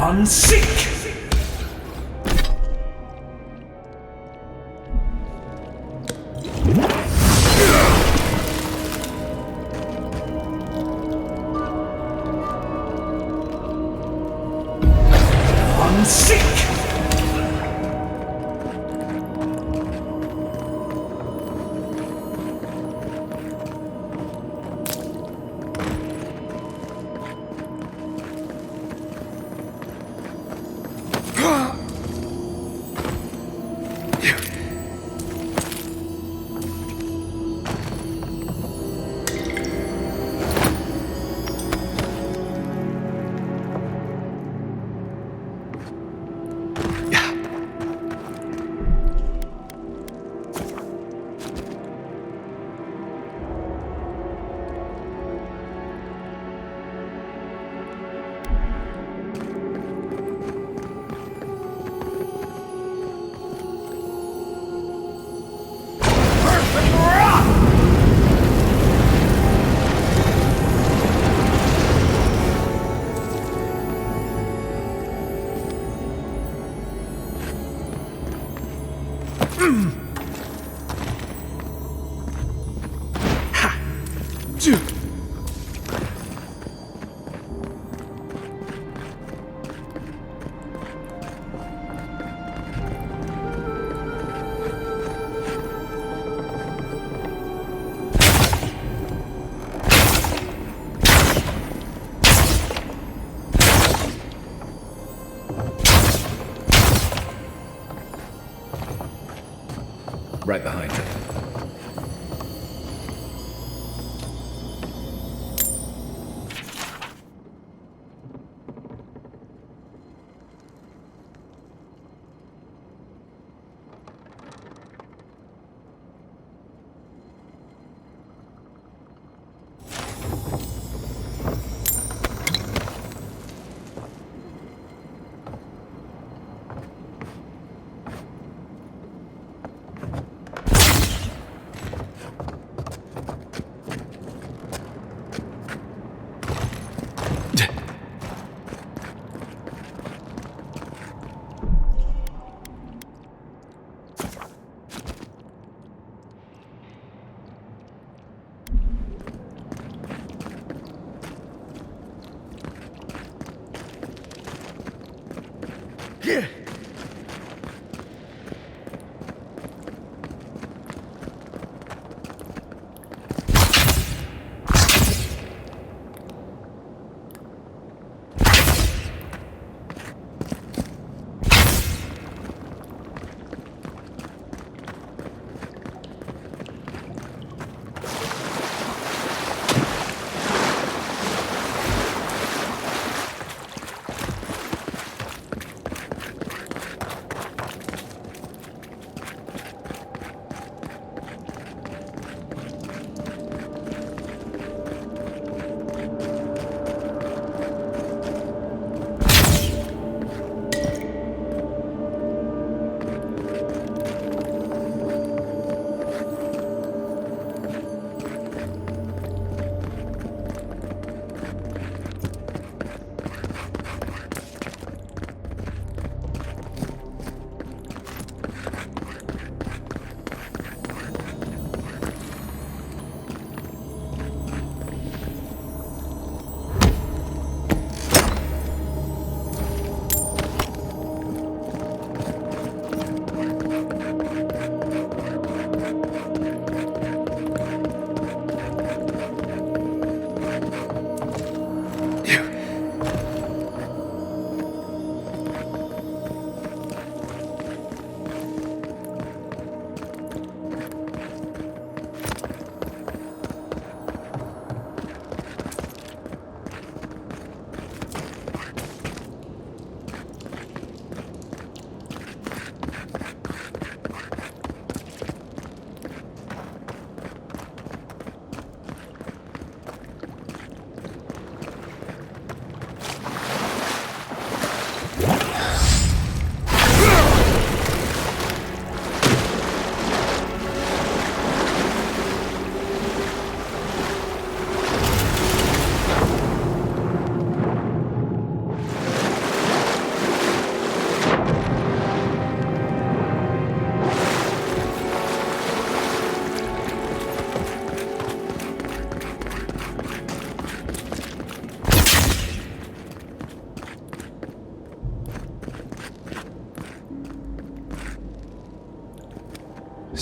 Unseek! Unseek! Right behind you.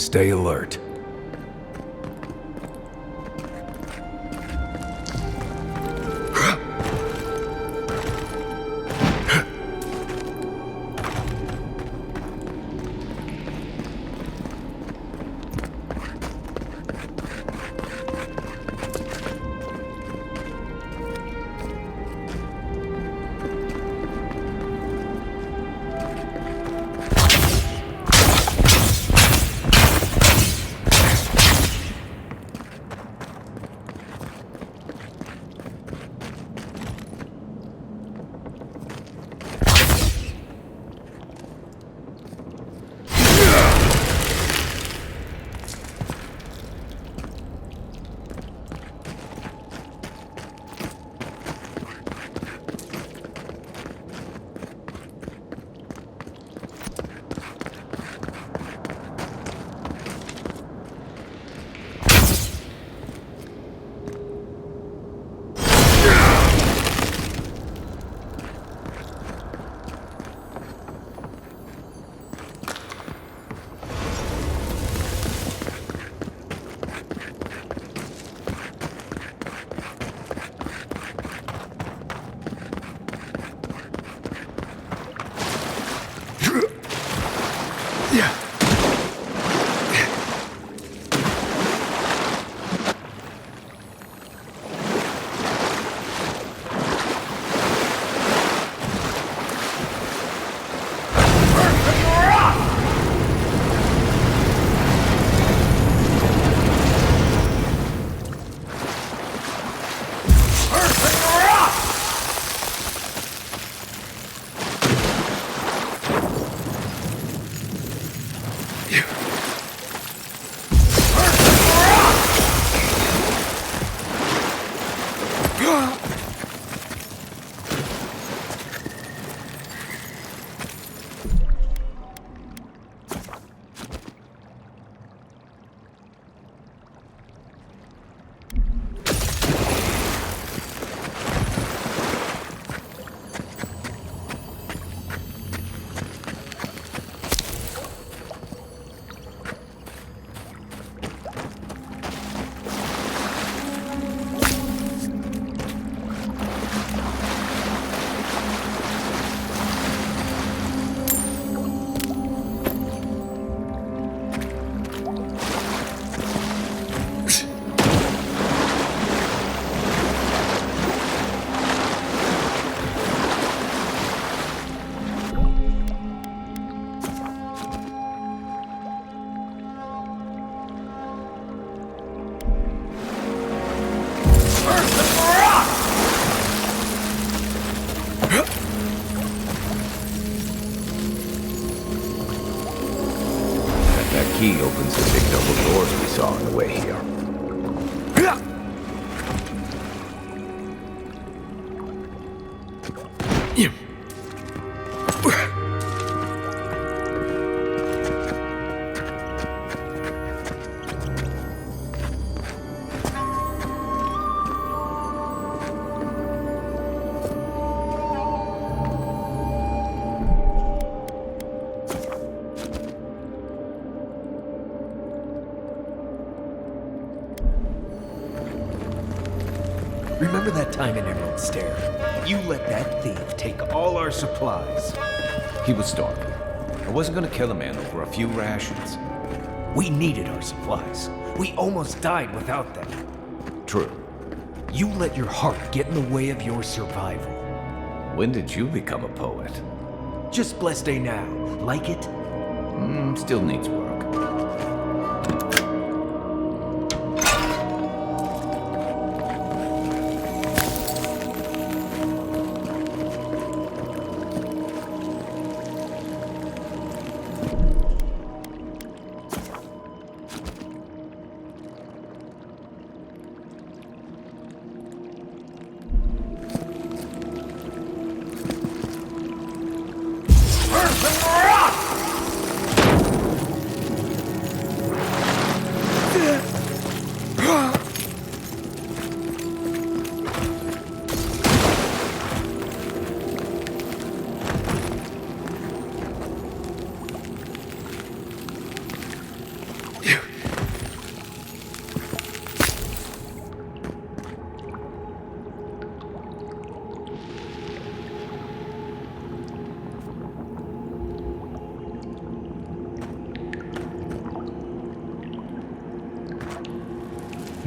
stay alert. Key opens the big double doors we saw on the way here. Remember that time in Emerald Stair? You let that thief take all our supplies. He was starving. I wasn't gonna kill a man over a few rations. We needed our supplies. We almost died without them. True. You let your heart get in the way of your survival. When did you become a poet? Just blessed day now. Like it? Still needs work.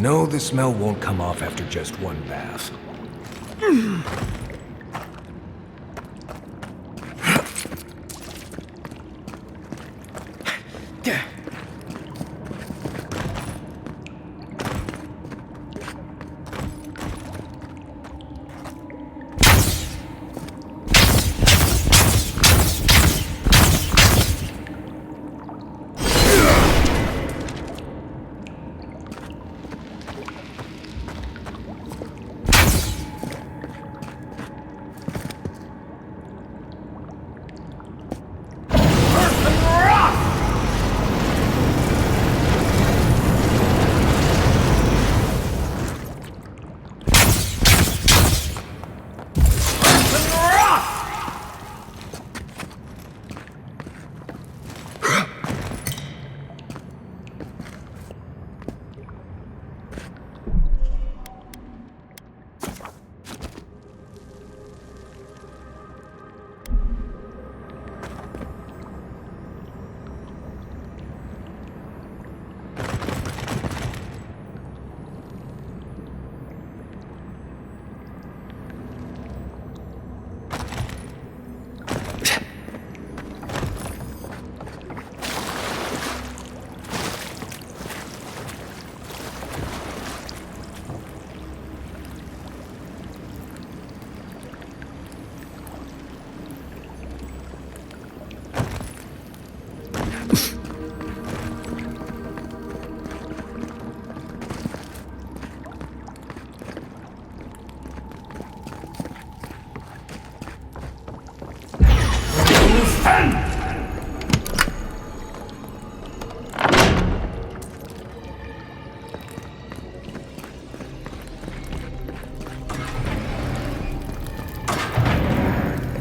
No, the smell won't come off after just one bath.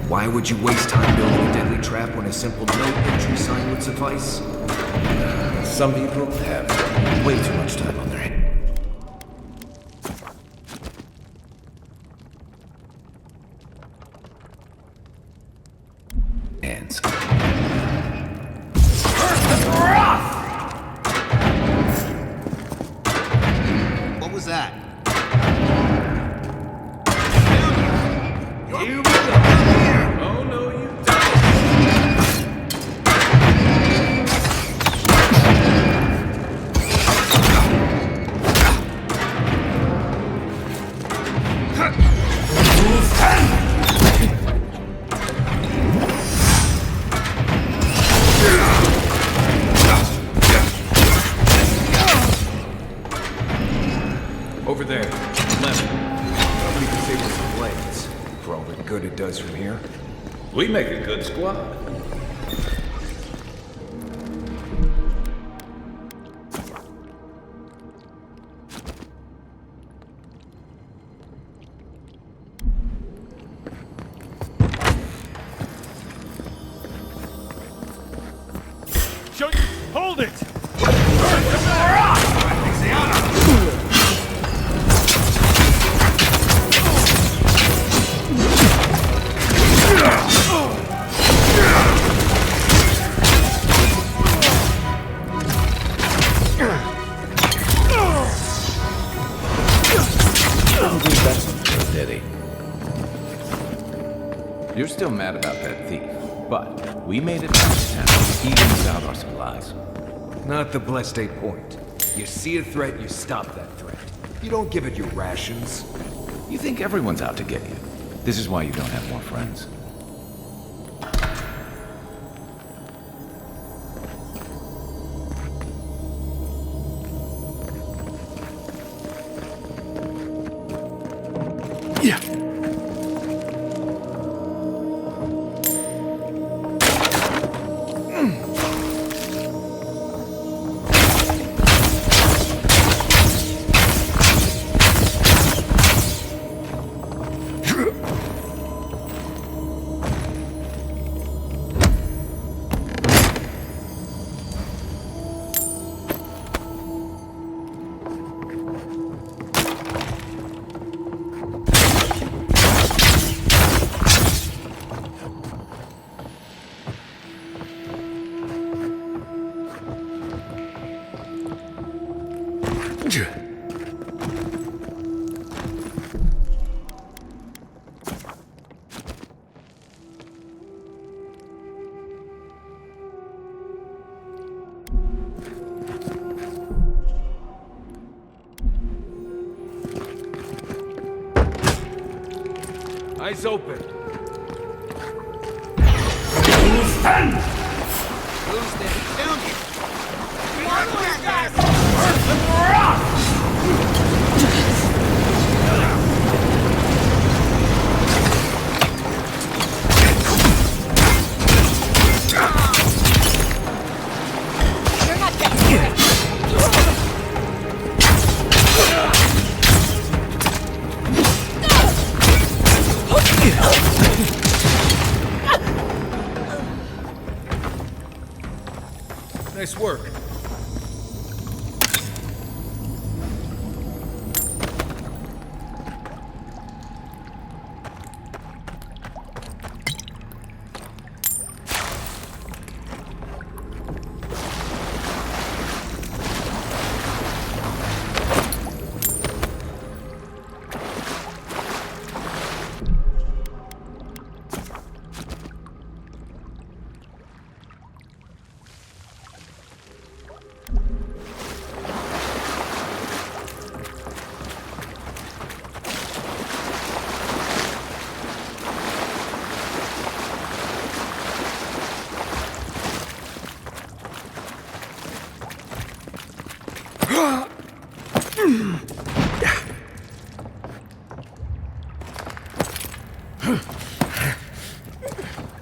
Why would you waste time building a deadly trap when a simple note entry sign would suffice? Some people have way too much time on their hands. What was that? Oh, no, you Over there, left. Nobody can say what's the blades. For all the good it does from here. We make a good squad. Hold it! You're still mad about that thief, but we made it back to town, even without our supplies. Not the blessed 8 point. You see a threat, you stop that threat. You don't give it your rations. You think everyone's out to get you. This is why you don't have more friends. Eyes open. Stand! Who's there? Down here. Earth and rock! You're not dead yet. Nice work.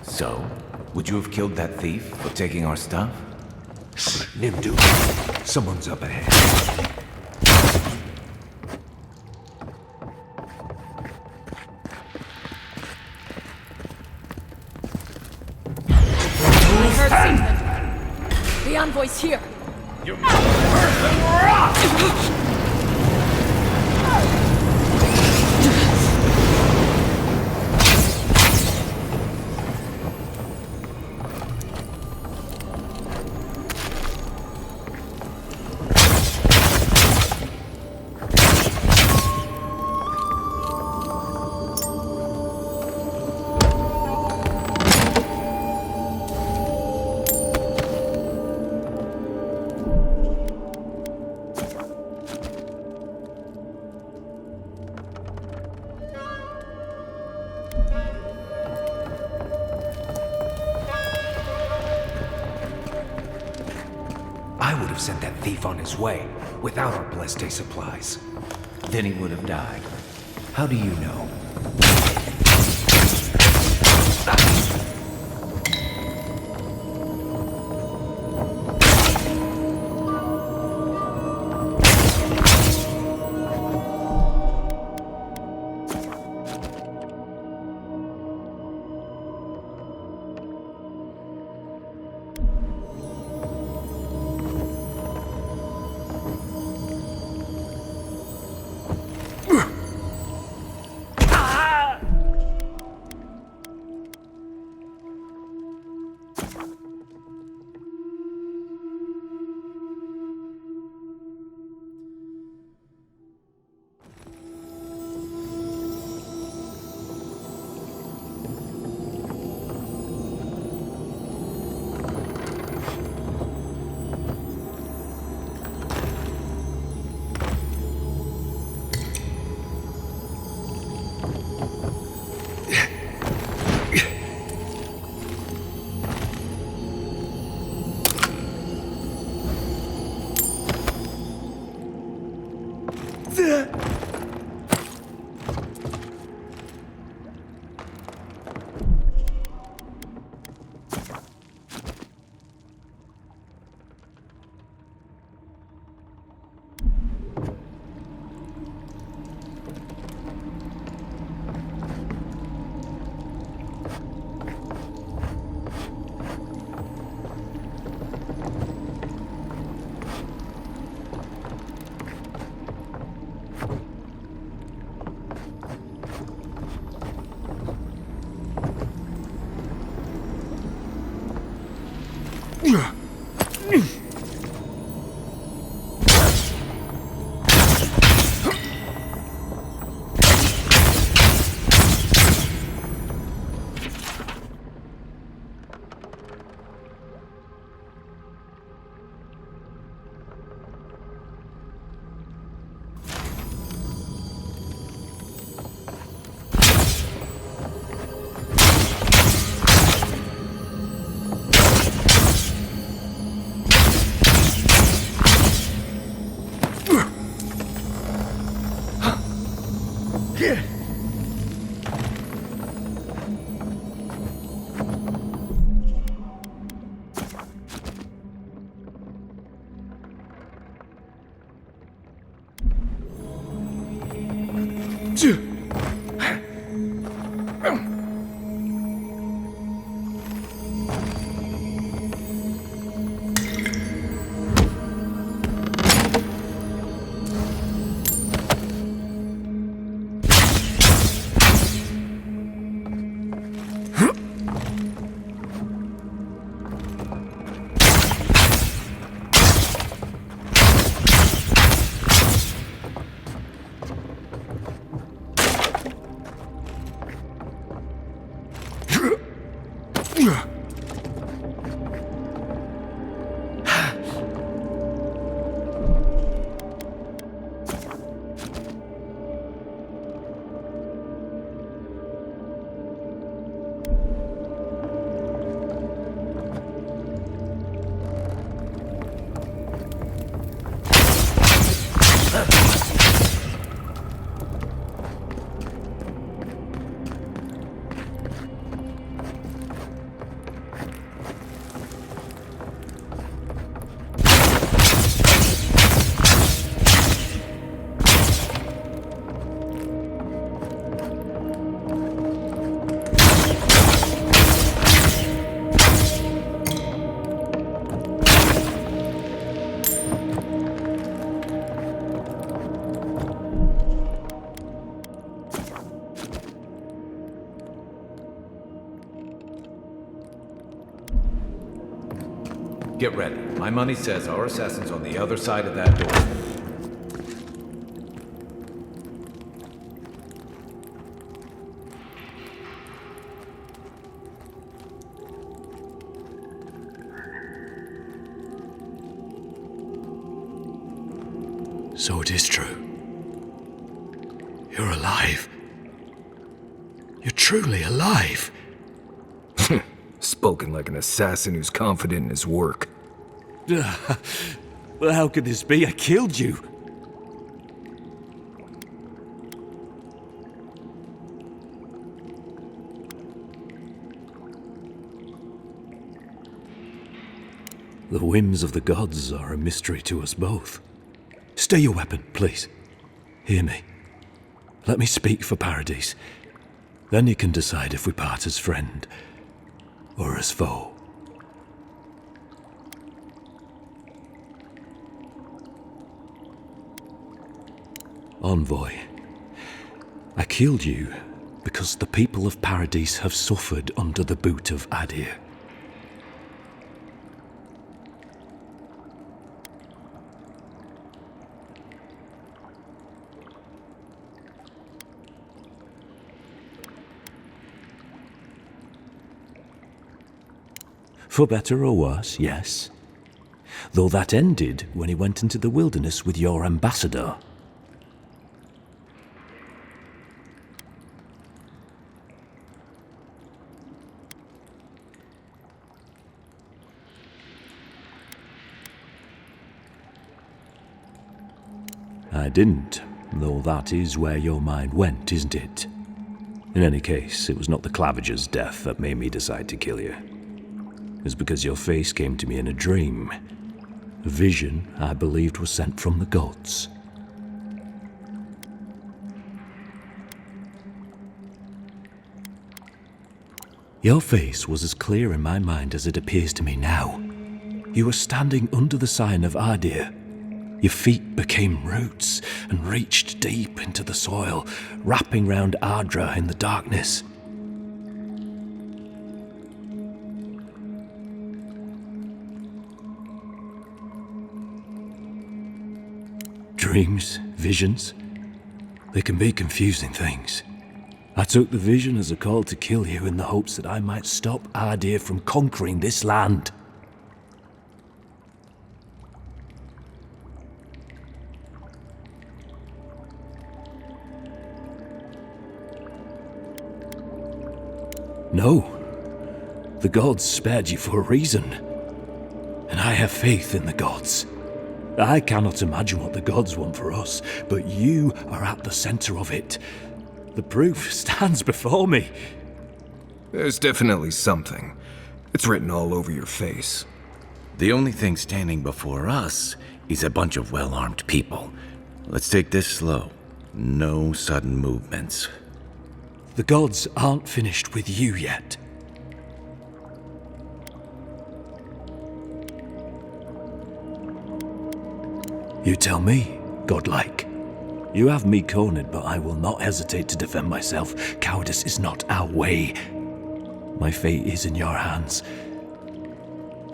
So, would you have killed that thief for taking our stuff? Nimdu, someone's up ahead. I heard something. The envoy's here. You earth and rock! I would have sent that thief on his way without our Bleste supplies. Then he would have died. How do you know? Get ready. My money says our assassin's on the other side of that door. So it is true. You're alive. You're truly alive. Spoken like an assassin who's confident in his work. Well, how could this be? I killed you. The whims of the gods are a mystery to us both. Stay your weapon, please. Hear me. Let me speak for Paradise. Then you can decide if we part as friend or as foe. Envoy, I killed you because the people of Paradise have suffered under the boot of Adir. For better or worse, yes. Though that ended when he went into the wilderness with your ambassador. I didn't, though that is where your mind went, isn't it? In any case, it was not the Clavager's death that made me decide to kill you. It was because your face came to me in a dream. A vision I believed was sent from the gods. Your face was as clear in my mind as it appears to me now. You were standing under the sign of Adir. Your feet became roots and reached deep into the soil, wrapping round Ardra in the darkness. Dreams, visions, they can be confusing things. I took the vision as a call to kill you in the hopes that I might stop Adir from conquering this land. No, the gods spared you for a reason, and I have faith in the gods. I cannot imagine what the gods want for us, but you are at the center of it, The proof stands before me. There's definitely something. It's written all over your face. The only thing standing before us is a bunch of well-armed people. Let's take this slow. No sudden movements. The gods aren't finished with you yet. You tell me, godlike. You have me cornered, but I will not hesitate to defend myself. Cowardice is not our way. My fate is in your hands.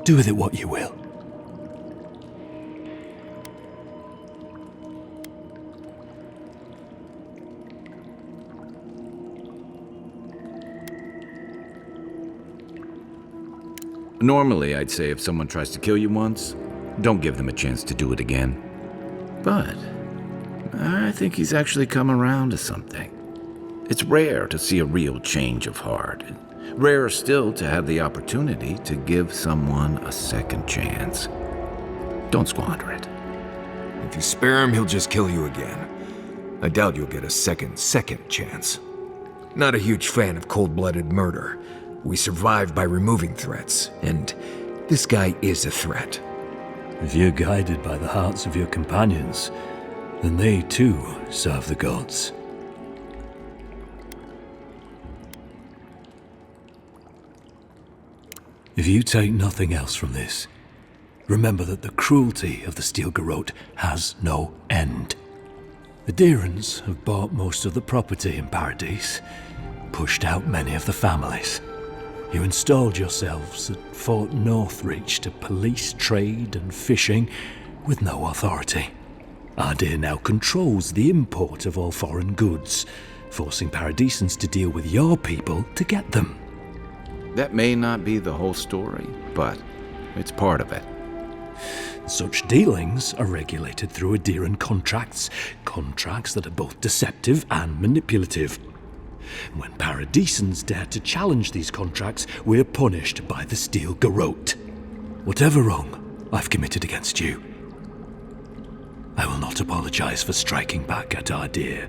Do with it what you will. Normally, I'd say if someone tries to kill you once, don't give them a chance to do it again. But I think he's actually come around to something. It's rare to see a real change of heart. Rarer still to have the opportunity to give someone a second chance. Don't squander it. If you spare him, he'll just kill you again. I doubt you'll get a second chance. Not a huge fan of cold-blooded murder. We survive by removing threats, and this guy is a threat. If you're guided by the hearts of your companions, then they too serve the gods. If you take nothing else from this, remember that the cruelty of the Steel Garrote has no end. The Deerans have bought most of the property in Paradise, pushed out many of the families. You installed yourselves at Fort Northreach to police trade and fishing with no authority. Ardir now controls the import of all foreign goods, forcing Paradisans to deal with your people to get them. That may not be the whole story, but it's part of it. Such dealings are regulated through Adiran contracts that are both deceptive and manipulative. When Paradisans dare to challenge these contracts, we're punished by the Steel Garrote. Whatever wrong I've committed against you, I will not apologize for striking back at Ardir.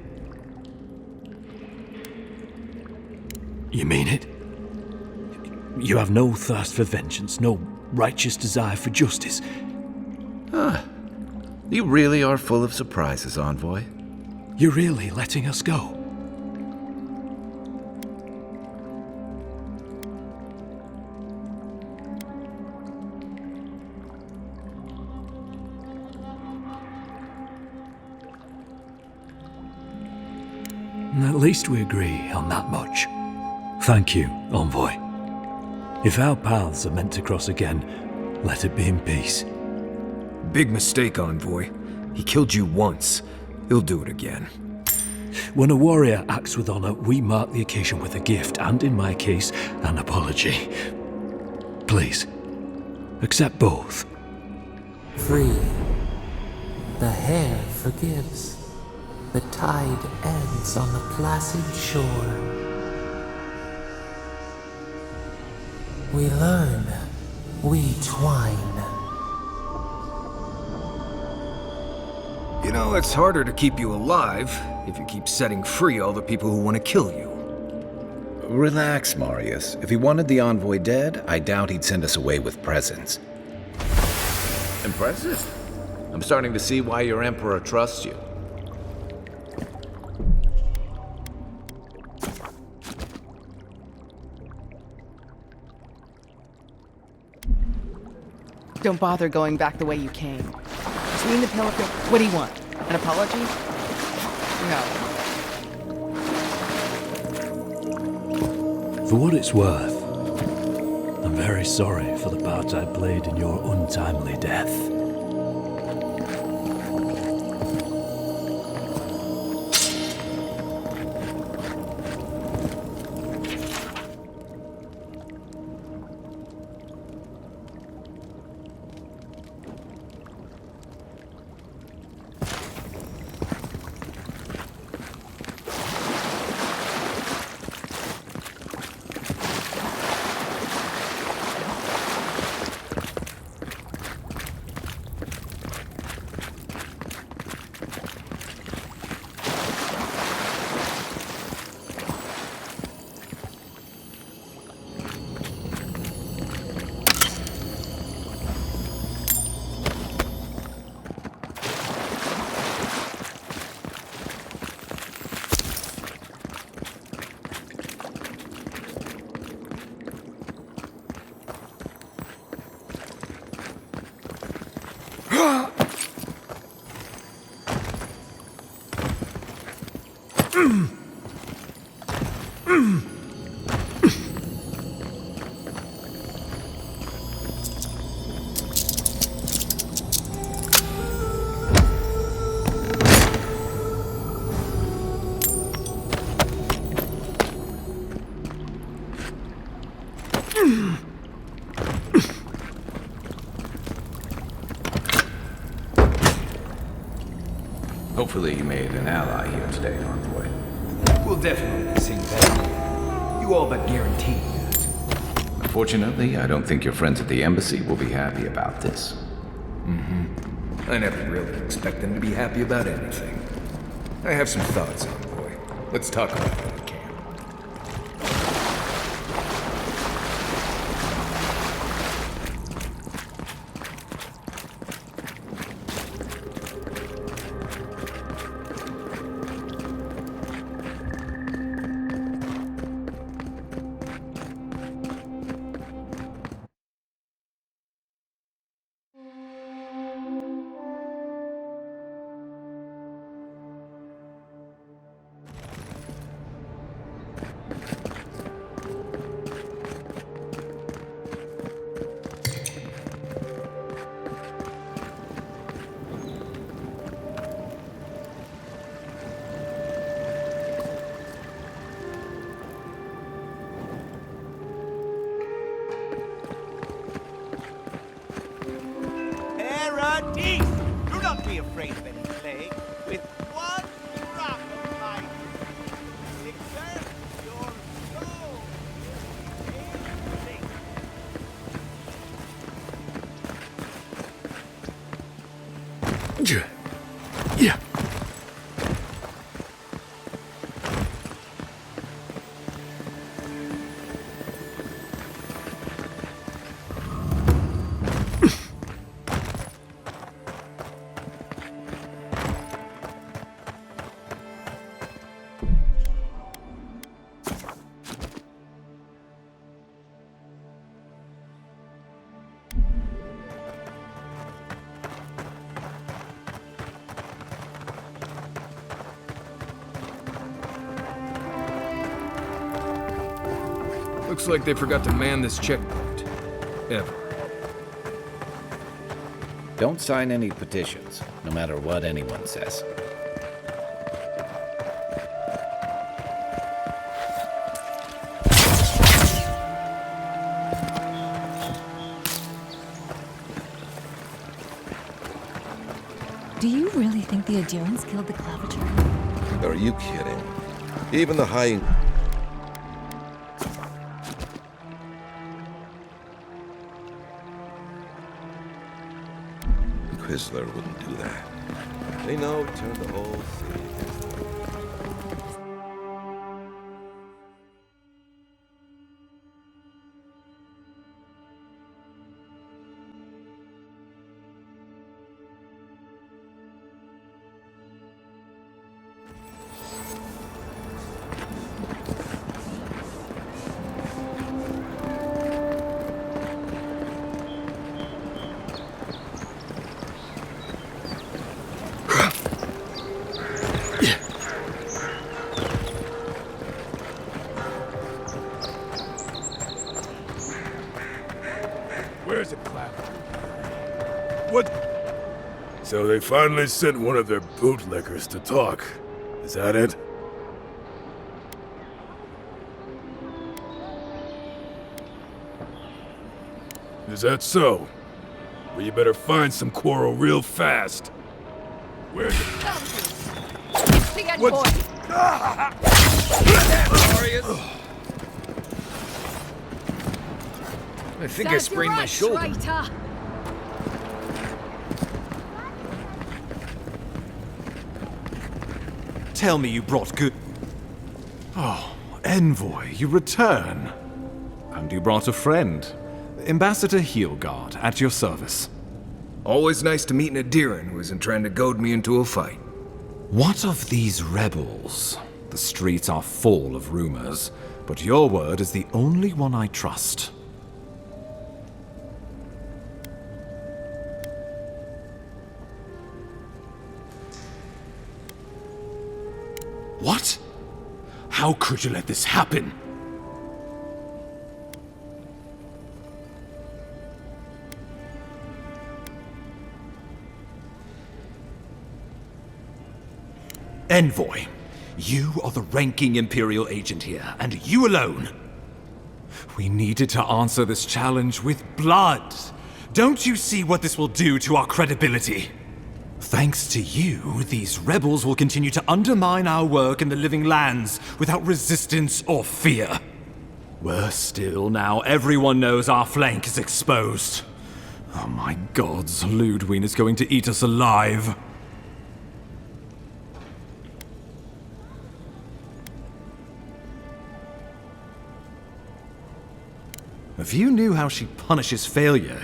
You mean it? You have no thirst for vengeance, no righteous desire for justice. You really are full of surprises, Envoy. You're really letting us go? At least we agree on that much. Thank you, Envoy. If our paths are meant to cross again, let it be in peace. Big mistake, Envoy. He killed you once. He'll do it again. When a warrior acts with honor, we mark the occasion with a gift, and in my case, an apology. Please, accept both. Free. The hair forgives. The tide ends on the placid shore. We learn. We twine. You know, it's harder to keep you alive if you keep setting free all the people who want to kill you. Relax, Marius. If he wanted the Envoy dead, I doubt he'd send us away with presents. Impressive. I'm starting to see why your Emperor trusts you. Don't bother going back the way you came. Between the Pelican... What do you want? An apology? No. For what it's worth, I'm very sorry for the part I played in your untimely death. Hopefully you made an ally here today, Envoy. We'll definitely sing better. You all but guaranteed that. Unfortunately, I don't think your friends at the embassy will be happy about this. I never really expect them to be happy about anything. I have some thoughts, Envoy. Let's talk about it at camp. Paradise! Do not be afraid of any plague. With one drop of my elixir, your soul is safe. Yeah. Looks like they forgot to man this checkpoint. Ever. Don't sign any petitions, no matter what anyone says. Do you really think the adherents killed the Clavager? Are you kidding? Even the high... Quisler wouldn't do that. They know it turned the whole city against them. Where's it, Clap? What? So they finally sent one of their bootlickers to talk. Is that it? Is that so? Well, you better find some quarrel real fast. Where's it? The envoy! I think I sprained my shoulder. Traitor. Tell me you brought good... Oh, Envoy, you return. And you brought a friend. Ambassador Heelguard, at your service. Always nice to meet an Adiran who isn't trying to goad me into a fight. What of these rebels? The streets are full of rumors, but your word is the only one I trust. What? How could you let this happen? Envoy, you are the ranking Imperial agent here, and you alone. We needed to answer this challenge with blood. Don't you see what this will do to our credibility? Thanks to you, these rebels will continue to undermine our work in the Living Lands without resistance or fear. Worse still, now everyone knows our flank is exposed. Oh my gods, Ludwig is going to eat us alive. If you knew how she punishes failure,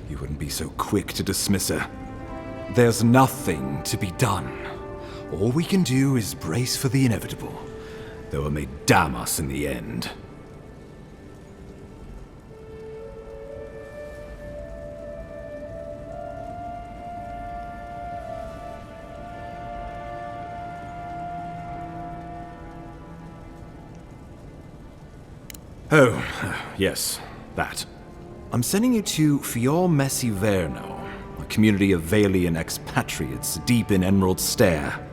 you wouldn't be so quick to dismiss her. There's nothing to be done. All we can do is brace for the inevitable, though it may damn us in the end. Oh, yes, that. I'm sending you to Fior Messi Verno, a community of Valian expatriates deep in Emerald Stair.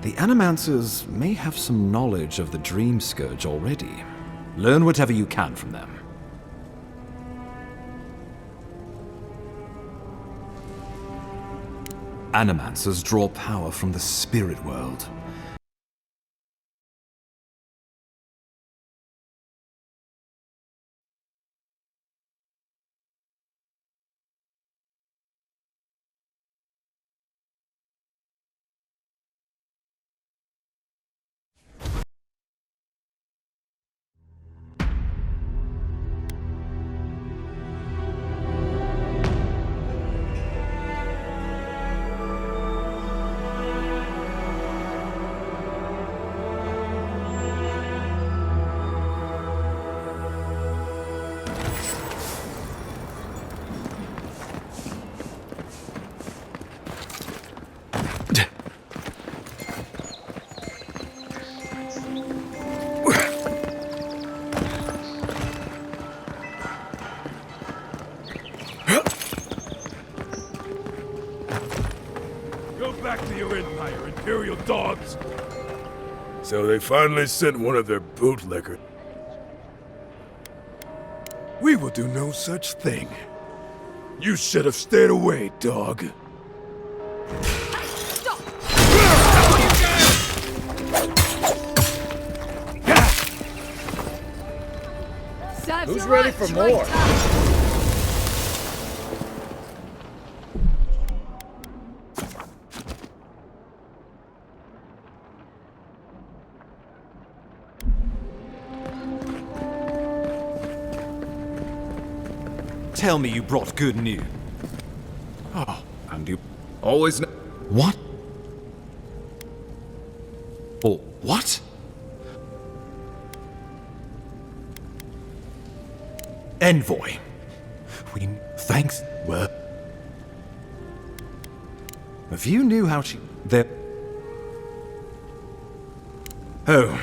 The Animancers may have some knowledge of the Dream Scourge already. Learn whatever you can from them. Animancers draw power from the spirit world. Back to your empire, Imperial dogs! So they finally sent one of their bootlickers. We will do no such thing. You should have stayed away, dog. Who's ready for more? Tell me you brought good news. Oh, and you always know. What? Oh, what? Envoy. Thanks. Well. If you knew how she. There. Oh,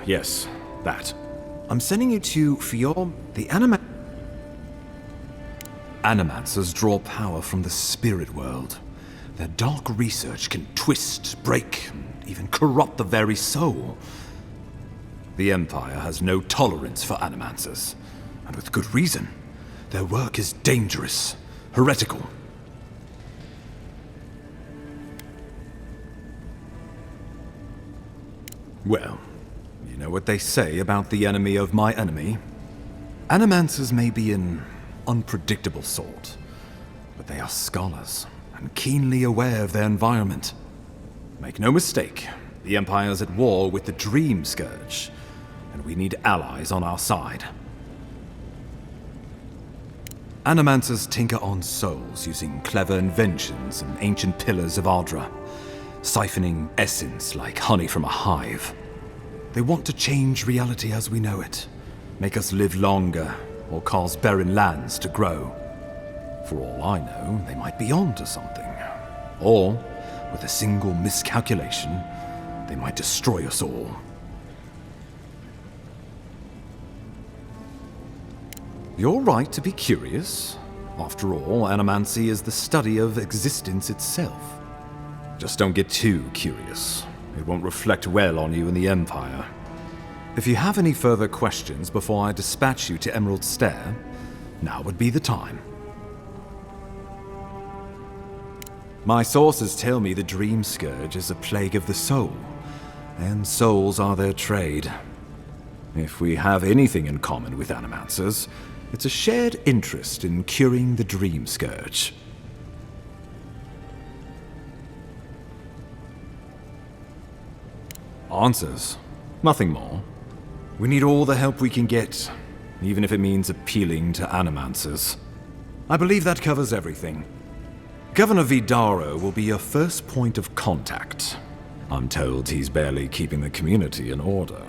yes, that. I'm sending you to Fior, the Animancers draw power from the spirit world. Their dark research can twist, break, and even corrupt the very soul. The Empire has no tolerance for Animancers, and with good reason. Their work is dangerous, heretical. Well, you know what they say about the enemy of my enemy? Animancers may be an unpredictable sort, but they are scholars and keenly aware of their environment. Make no mistake, the Empire's at war with the Dream Scourge, and we need allies on our side. Animancers tinker on souls using clever inventions and ancient pillars of Ardra, siphoning essence like honey from a hive. They want to change reality as we know it, make us live longer, or cause barren lands to grow. For all I know, they might be on to something. Or, with a single miscalculation, They might destroy us all. You're right to be curious. After all, animancy is the study of existence itself. Just don't get too curious. It won't reflect well on you in the Empire. If you have any further questions before I dispatch you to Emerald Stair, now would be the time. My sources tell me the Dream Scourge is a plague of the soul, and souls are their trade. If we have anything in common with animancers, it's a shared interest in curing the Dream Scourge. Answers. Nothing more. We need all the help we can get, even if it means appealing to animancers. I believe that covers everything. Governor Vidaro will be your first point of contact. I'm told he's barely keeping the community in order.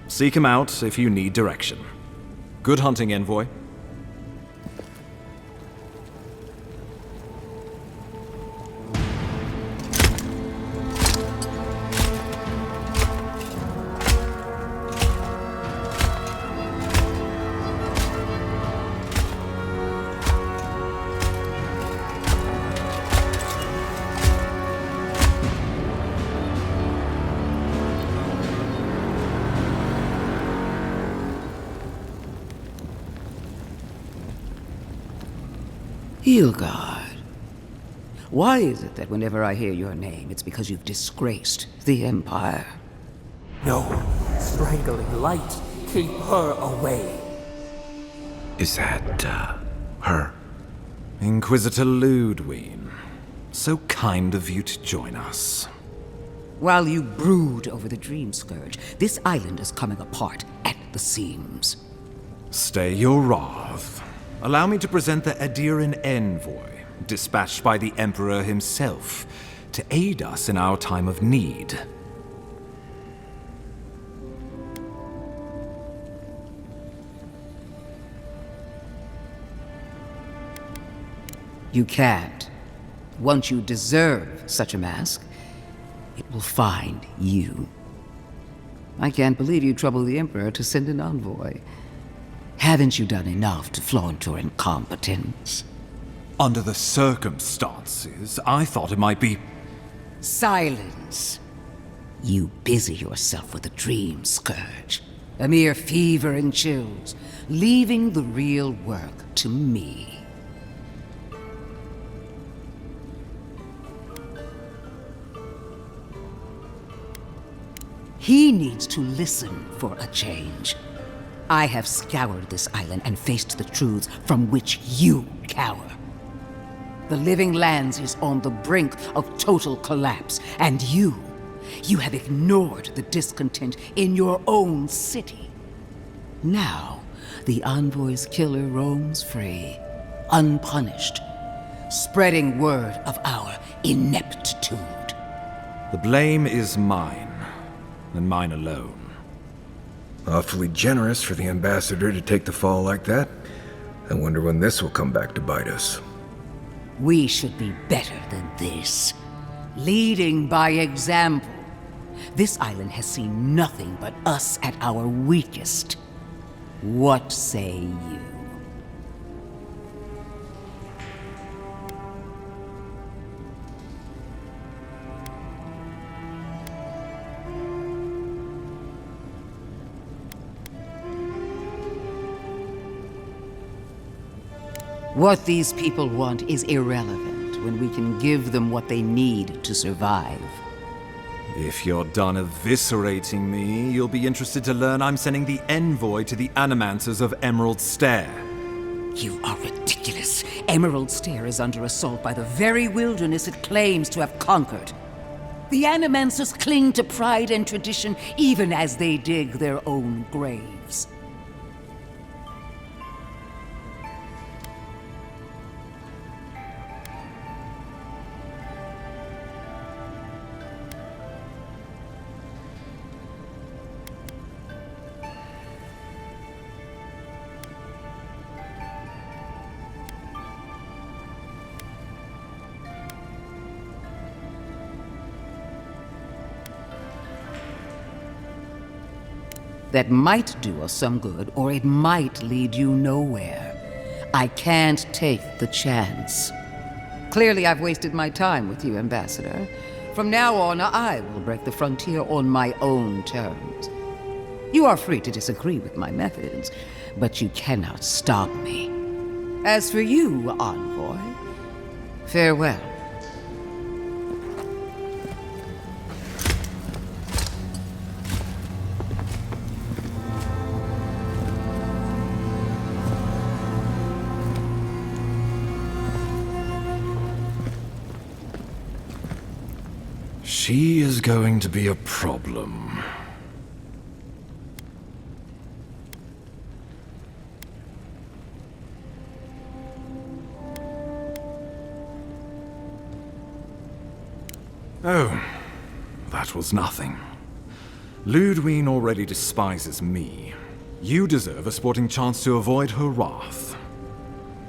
Seek him out if you need direction. Good hunting, Envoy. Hilgard. Why is it that whenever I hear your name, it's because you've disgraced the Empire? No. Strangling light. Keep her away. Is that, her? Inquisitor Ludwig. So kind of you to join us. While you brood over the Dream Scourge, this island is coming apart at the seams. Stay your wrath. Allow me to present the Adiran Envoy, dispatched by the Emperor himself, to aid us in our time of need. You can't. Once you deserve such a mask, it will find you. I can't believe you troubled the Emperor to send an envoy. Haven't you done enough to flaunt your incompetence? Under the circumstances, I thought it might be... Silence! You busy yourself with the Dream Scourge. A mere fever and chills, leaving the real work to me. He needs to listen for a change. I have scoured this island and faced the truths from which you cower. The Living Lands is on the brink of total collapse, and you have ignored the discontent in your own city. Now, the Envoy's killer roams free, unpunished, spreading word of our ineptitude. The blame is mine, and mine alone. Awfully generous for the ambassador to take the fall like that. I wonder when this will come back to bite us. We should be better than this. Leading by example. This island has seen nothing but us at our weakest. What say you? What these people want is irrelevant when we can give them what they need to survive. If you're done eviscerating me, you'll be interested to learn I'm sending the envoy to the Animancers of Emerald Stair. You are ridiculous. Emerald Stair is under assault by the very wilderness it claims to have conquered. The Animancers cling to pride and tradition even as they dig their own graves. that might do us some good, or it might lead you nowhere. I can't take the chance. Clearly, I've wasted my time with you, Ambassador. From now on, I will break the frontier on my own terms. You are free to disagree with my methods, but you cannot stop me. As for you, Envoy, farewell. She is going to be a problem. Oh, that was nothing. Ludwine already despises me. You deserve a sporting chance to avoid her wrath.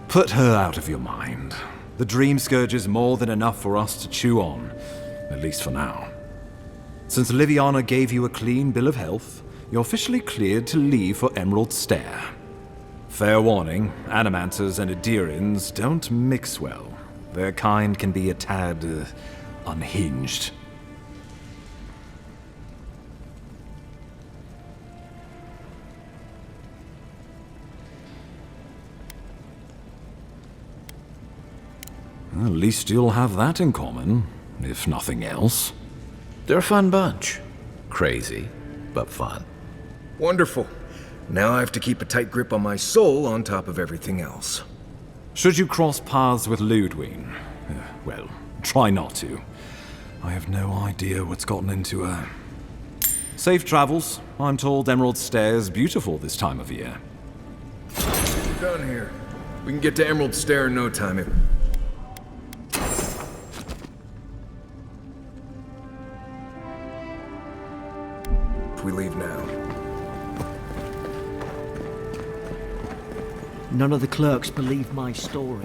Put her out of your mind. The Dream Scourge is more than enough for us to chew on. At least for now. Since Liviana gave you a clean bill of health, you're officially cleared to leave for Emerald Stair. Fair warning, Animanters and Adirians don't mix well. Their kind can be a tad, unhinged. At least you'll have that in common. If nothing else. They're a fun bunch. Crazy, but fun. Wonderful. Now I have to keep a tight grip on my soul on top of everything else. Should you cross paths with Ludwine, well, try not to. I have no idea what's gotten into her. Safe travels. I'm told Emerald Stair is beautiful this time of year. We're done here. We can get to Emerald Stair in no time if we leave now. None of the clerks believe my story.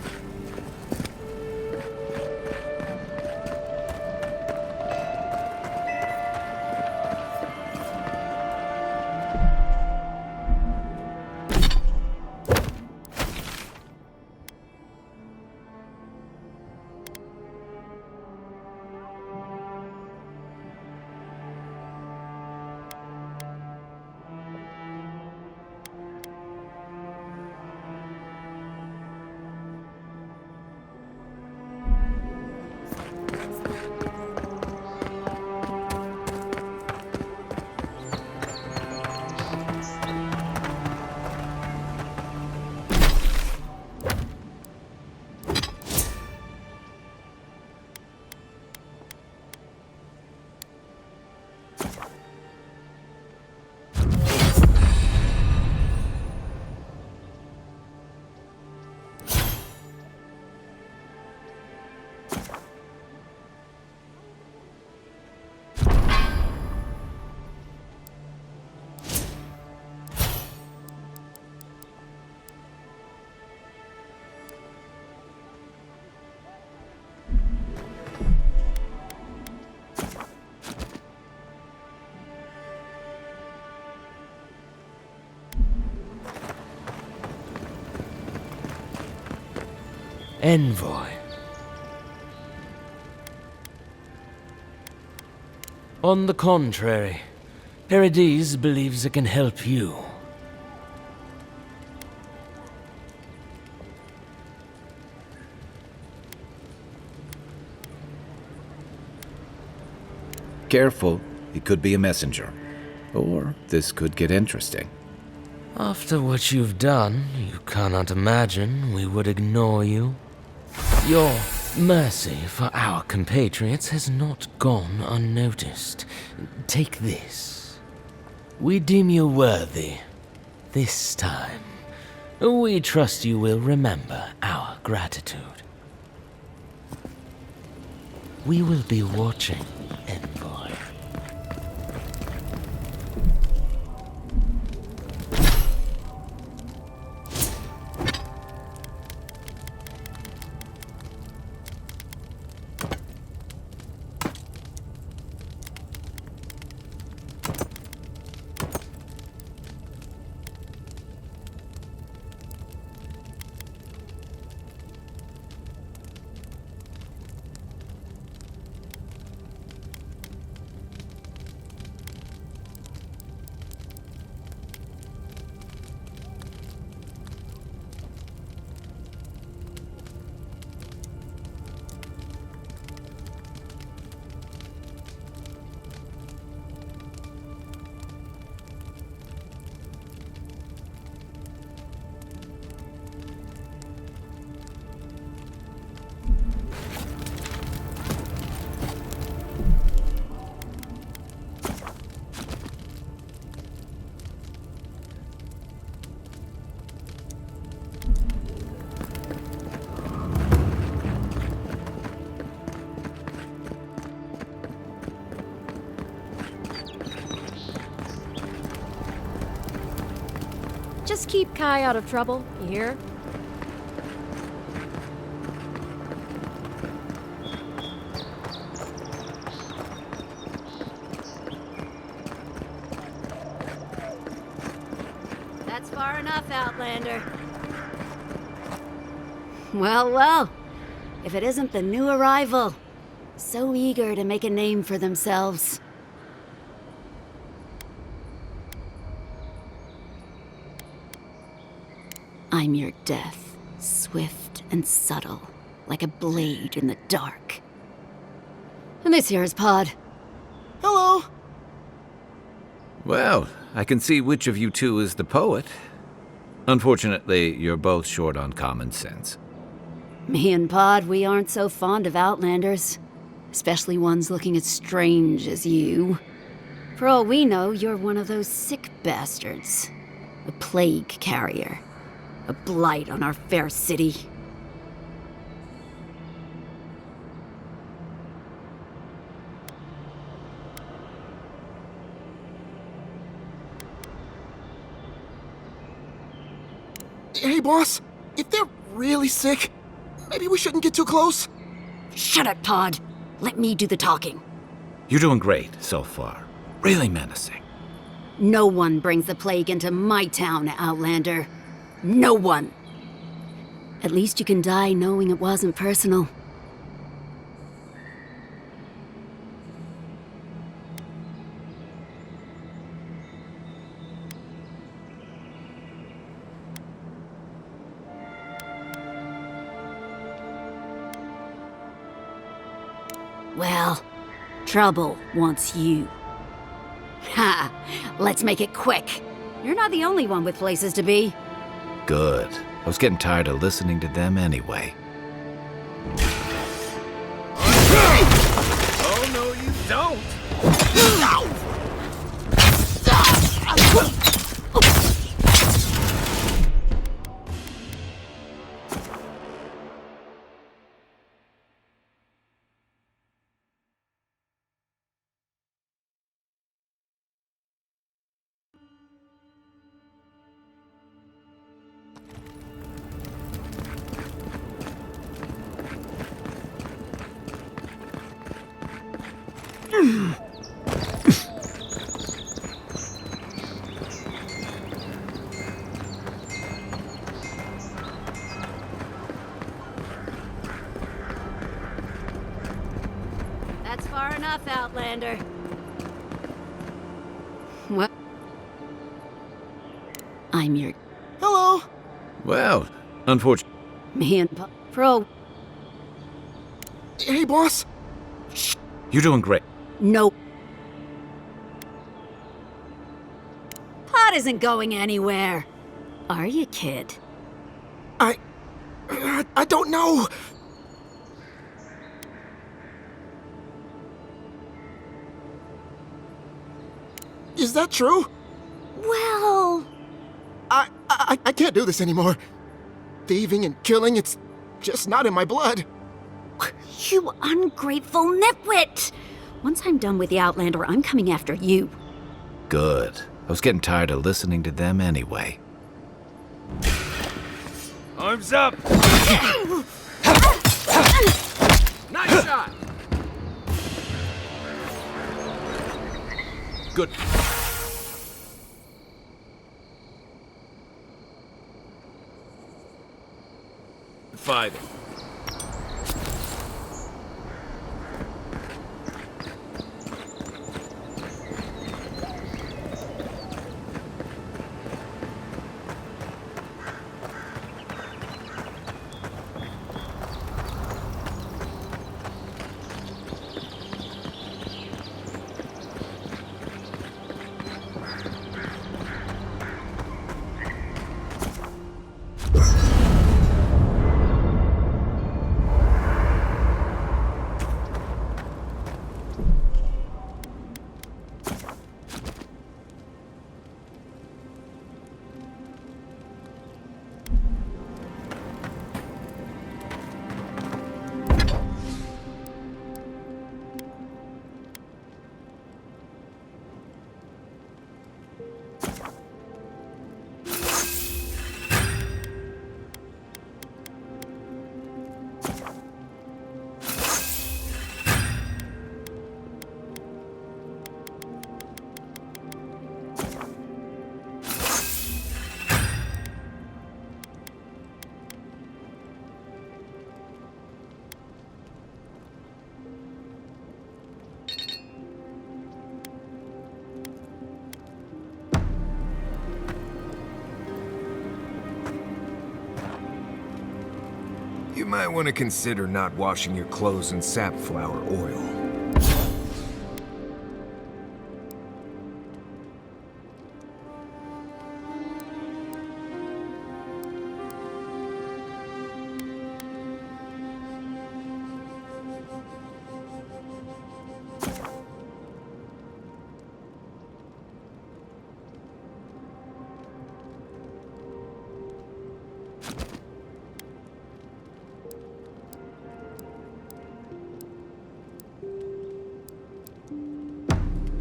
Envoy. On the contrary, Paradise believes it can help you. Careful, he could be a messenger. Or this could get interesting. After what you've done, you cannot imagine we would ignore you. Your mercy for our compatriots has not gone unnoticed. Take this. We deem you worthy. This time, we trust you will remember our gratitude. We will be watching, Envoy. Just keep Kai out of trouble, you hear? That's far enough, Outlander. Well, well. If it isn't the new arrival. So eager to make a name for themselves. I'm your death, swift and subtle, like a blade in the dark. And this here is Pod. Hello! Well, I can see which of you two is the poet. Unfortunately, you're both short on common sense. Me and Pod, we aren't so fond of Outlanders. Especially ones looking as strange as you. For all we know, you're one of those sick bastards. A plague carrier. A blight on our fair city. Hey, boss. If they're really sick, maybe we shouldn't get too close. Shut it, Pod. Let me do the talking. You're doing great so far. Really menacing. No one brings the plague into my town, Outlander. No one. At least you can die knowing it wasn't personal. Well, trouble wants you. Ha! Let's make it quick. You're not the only one with places to be. Good. I was getting tired of listening to them anyway. Oh, no, you don't! That's far enough, Outlander. What? I'm your... Hello! Well, unfortunately... Me and Pro... Hey, boss. You're doing great. No. Pod isn't going anywhere. Are you, kid? I don't know. Is that true? Well... I can't do this anymore. Thieving and killing, it's just not in my blood. You ungrateful nitwit! Once I'm done with the Outlander, I'm coming after you. Good. I was getting tired of listening to them anyway. Arms up! Nice shot! Good. Fighting. You might want to consider not washing your clothes in safflower oil.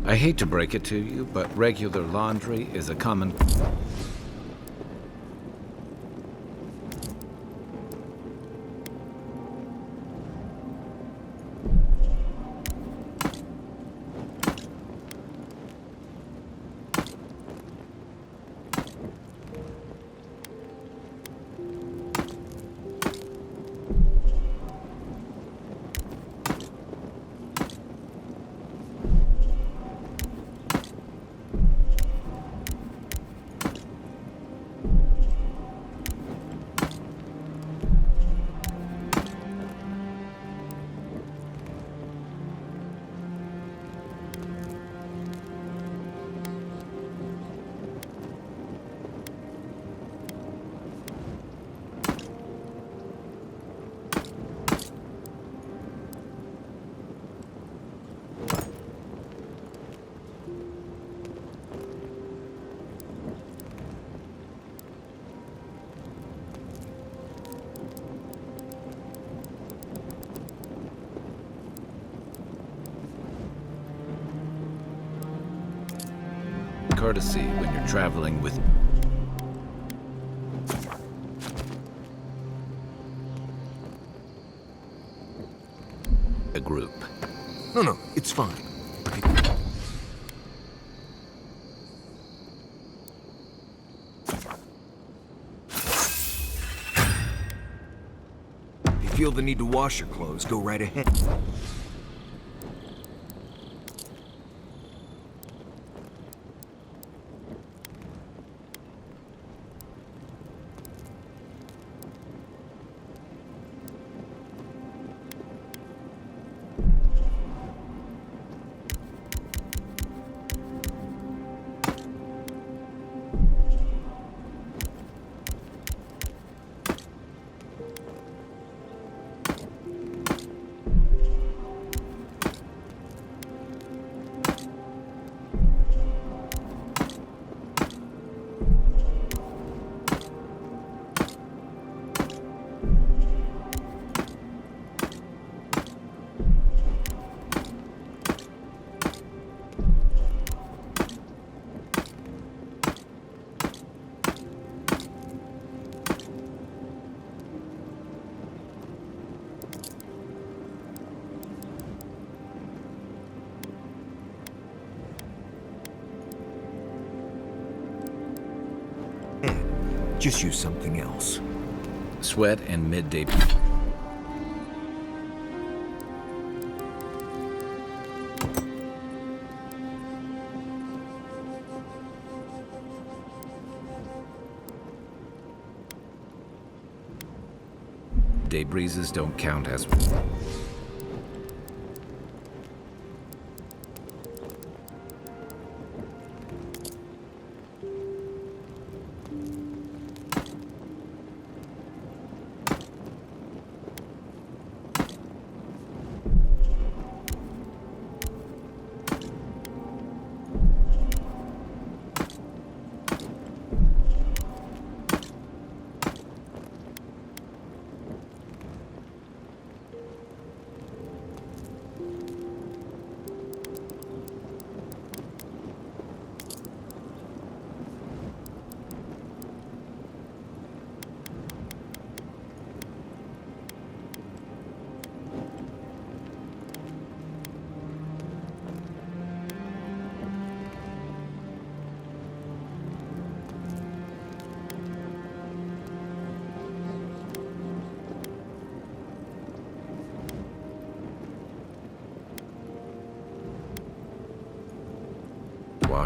I hate to break it to you, but regular laundry is a common... courtesy when you're traveling with a group. No, it's fine. If you feel the need to wash your clothes, go right ahead. Just use something else. Sweat and midday... Day breezes don't count as...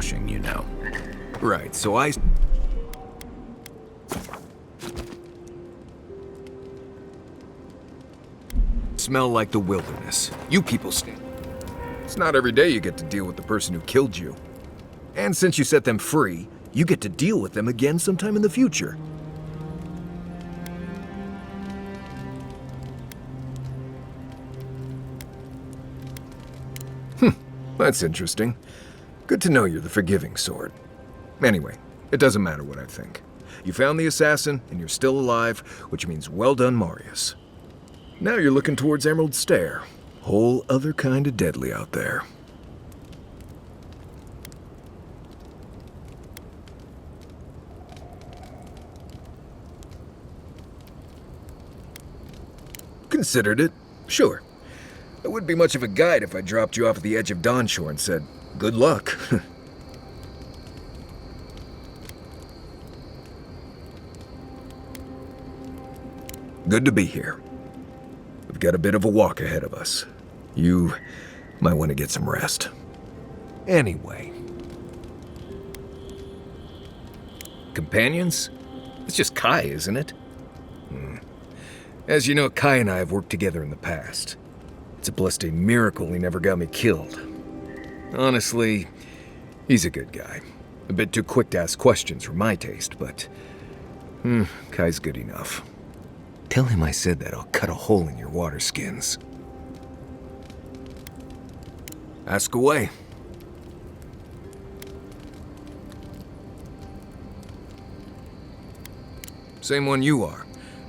washing, you know. Right, so I... smell like the wilderness. You people stink. It's not every day you get to deal with the person who killed you. And since you set them free, you get to deal with them again sometime in the future. That's interesting. Good to know you're the forgiving sort. Anyway, it doesn't matter what I think. You found the assassin, and you're still alive, which means well done, Marius. Now you're looking towards Emerald Stair. Whole other kind of deadly out there. Considered it, sure. I wouldn't be much of a guide if I dropped you off at the edge of Dawnshore and said, good luck. Good to be here. We've got a bit of a walk ahead of us. You might want to get some rest. Anyway. Companions? It's just Kai, isn't it? As you know, Kai and I have worked together in the past. It's a blessed miracle he never got me killed. Honestly, he's a good guy. A bit too quick to ask questions for my taste, but... Kai's good enough. Tell him I said that I'll cut a hole in your water skins. Ask away. Same one you are.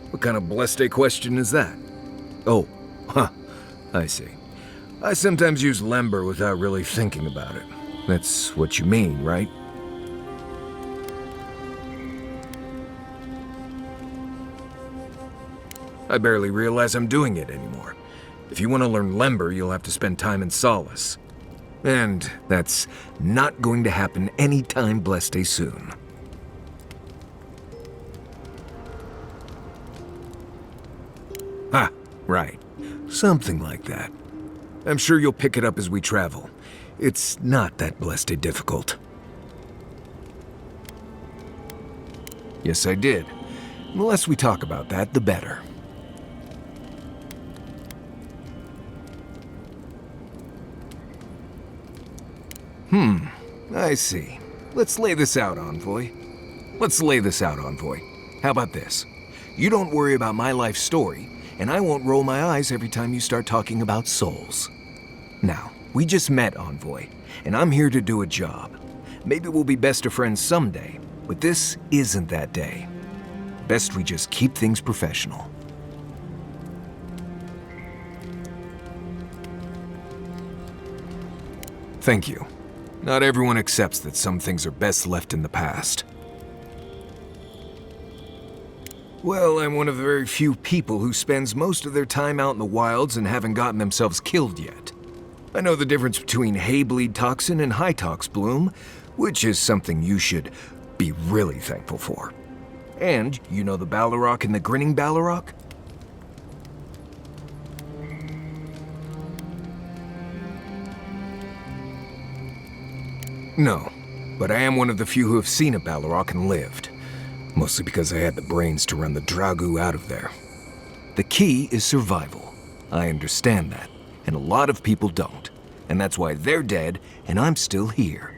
What kind of blessed question is that? Oh, I see. I sometimes use lember without really thinking about it. That's what you mean, right? I barely realize I'm doing it anymore. If you want to learn lember, you'll have to spend time in Solace. And that's not going to happen anytime blessed soon. Right. Something like that. I'm sure you'll pick it up as we travel. It's not that blessed difficult. Yes, I did. The less we talk about that, the better. I see. Let's lay this out, Envoy. How about this? You don't worry about my life story, and I won't roll my eyes every time you start talking about souls. Now, we just met, Envoy, and I'm here to do a job. Maybe we'll be best of friends someday, but this isn't that day. Best we just keep things professional. Thank you. Not everyone accepts that some things are best left in the past. Well, I'm one of the very few people who spends most of their time out in the wilds and haven't gotten themselves killed yet. I know the difference between hay-bleed toxin and high-tox bloom, which is something you should be really thankful for. And you know the Ballarok and the Grinning Ballarok? No, but I am one of the few who have seen a Ballarok and lived. Mostly because I had the brains to run the Dragu out of there. The key is survival. I understand that, and a lot of people don't. And that's why they're dead, and I'm still here.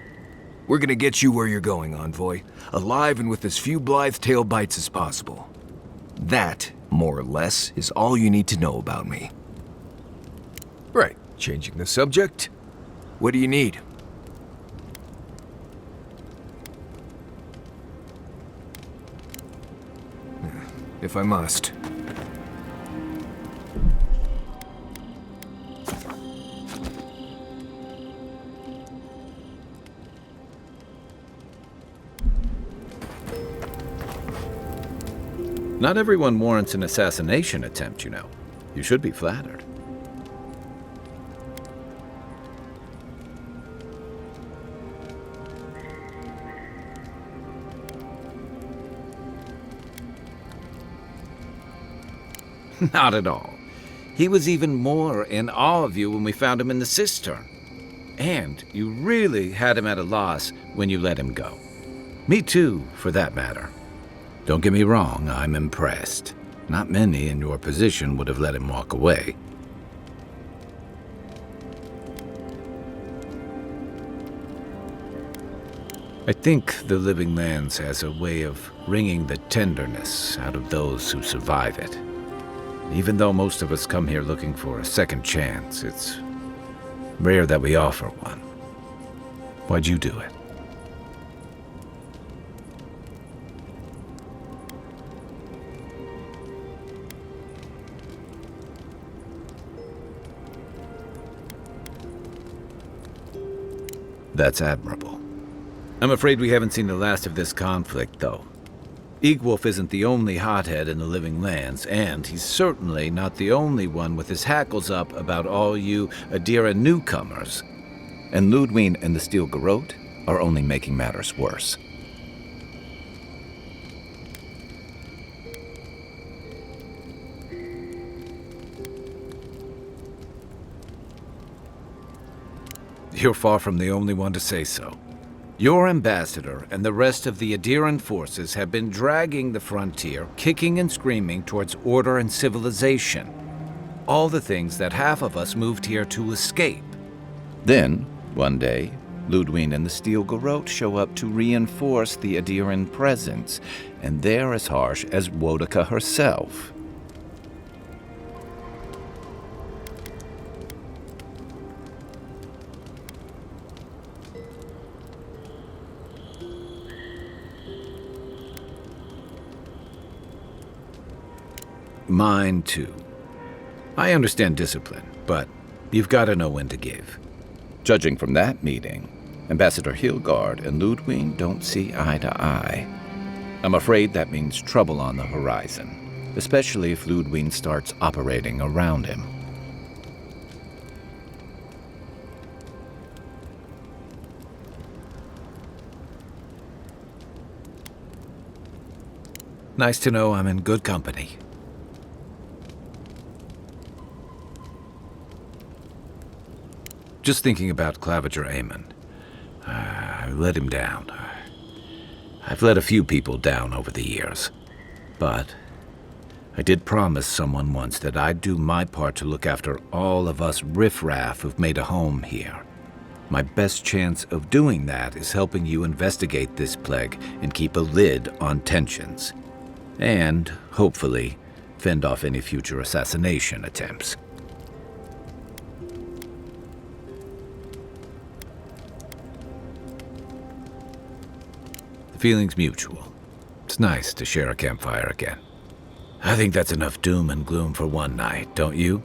We're gonna get you where you're going, Envoy. Alive and with as few blithe tail bites as possible. That, more or less, is all you need to know about me. Right, changing the subject. What do you need? If I must. Not everyone warrants an assassination attempt, you know. You should be flattered. Not at all. He was even more in awe of you when we found him in the cistern. And you really had him at a loss when you let him go. Me too, for that matter. Don't get me wrong, I'm impressed. Not many in your position would have let him walk away. I think the Living Lands has a way of wringing the tenderness out of those who survive it. Even though most of us come here looking for a second chance, it's rare that we offer one. Why'd you do it? That's admirable. I'm afraid we haven't seen the last of this conflict, though. Eagwolf isn't the only hothead in the Living Lands, and he's certainly not the only one with his hackles up about all you Adira newcomers. And Ludwig and the Steel Garrote are only making matters worse. You're far from the only one to say so. Your ambassador and the rest of the Adiran forces have been dragging the frontier, kicking and screaming towards order and civilization. All the things that half of us moved here to escape. Then, one day, Ludwig and the Steel Garrote show up to reinforce the Adiran presence, and they're as harsh as Woedica herself. Mine, too. I understand discipline, but you've got to know when to give. Judging from that meeting, Ambassador Hilgard and Ludwig don't see eye to eye. I'm afraid that means trouble on the horizon, especially if Ludwig starts operating around him. Nice to know I'm in good company. Just thinking about Claviger Amon. I let him down. I've let a few people down over the years. But I did promise someone once that I'd do my part to look after all of us riffraff who've made a home here. My best chance of doing that is helping you investigate this plague and keep a lid on tensions. And, hopefully, fend off any future assassination attempts. The feeling's mutual. It's nice to share a campfire again. I think that's enough doom and gloom for one night, don't you?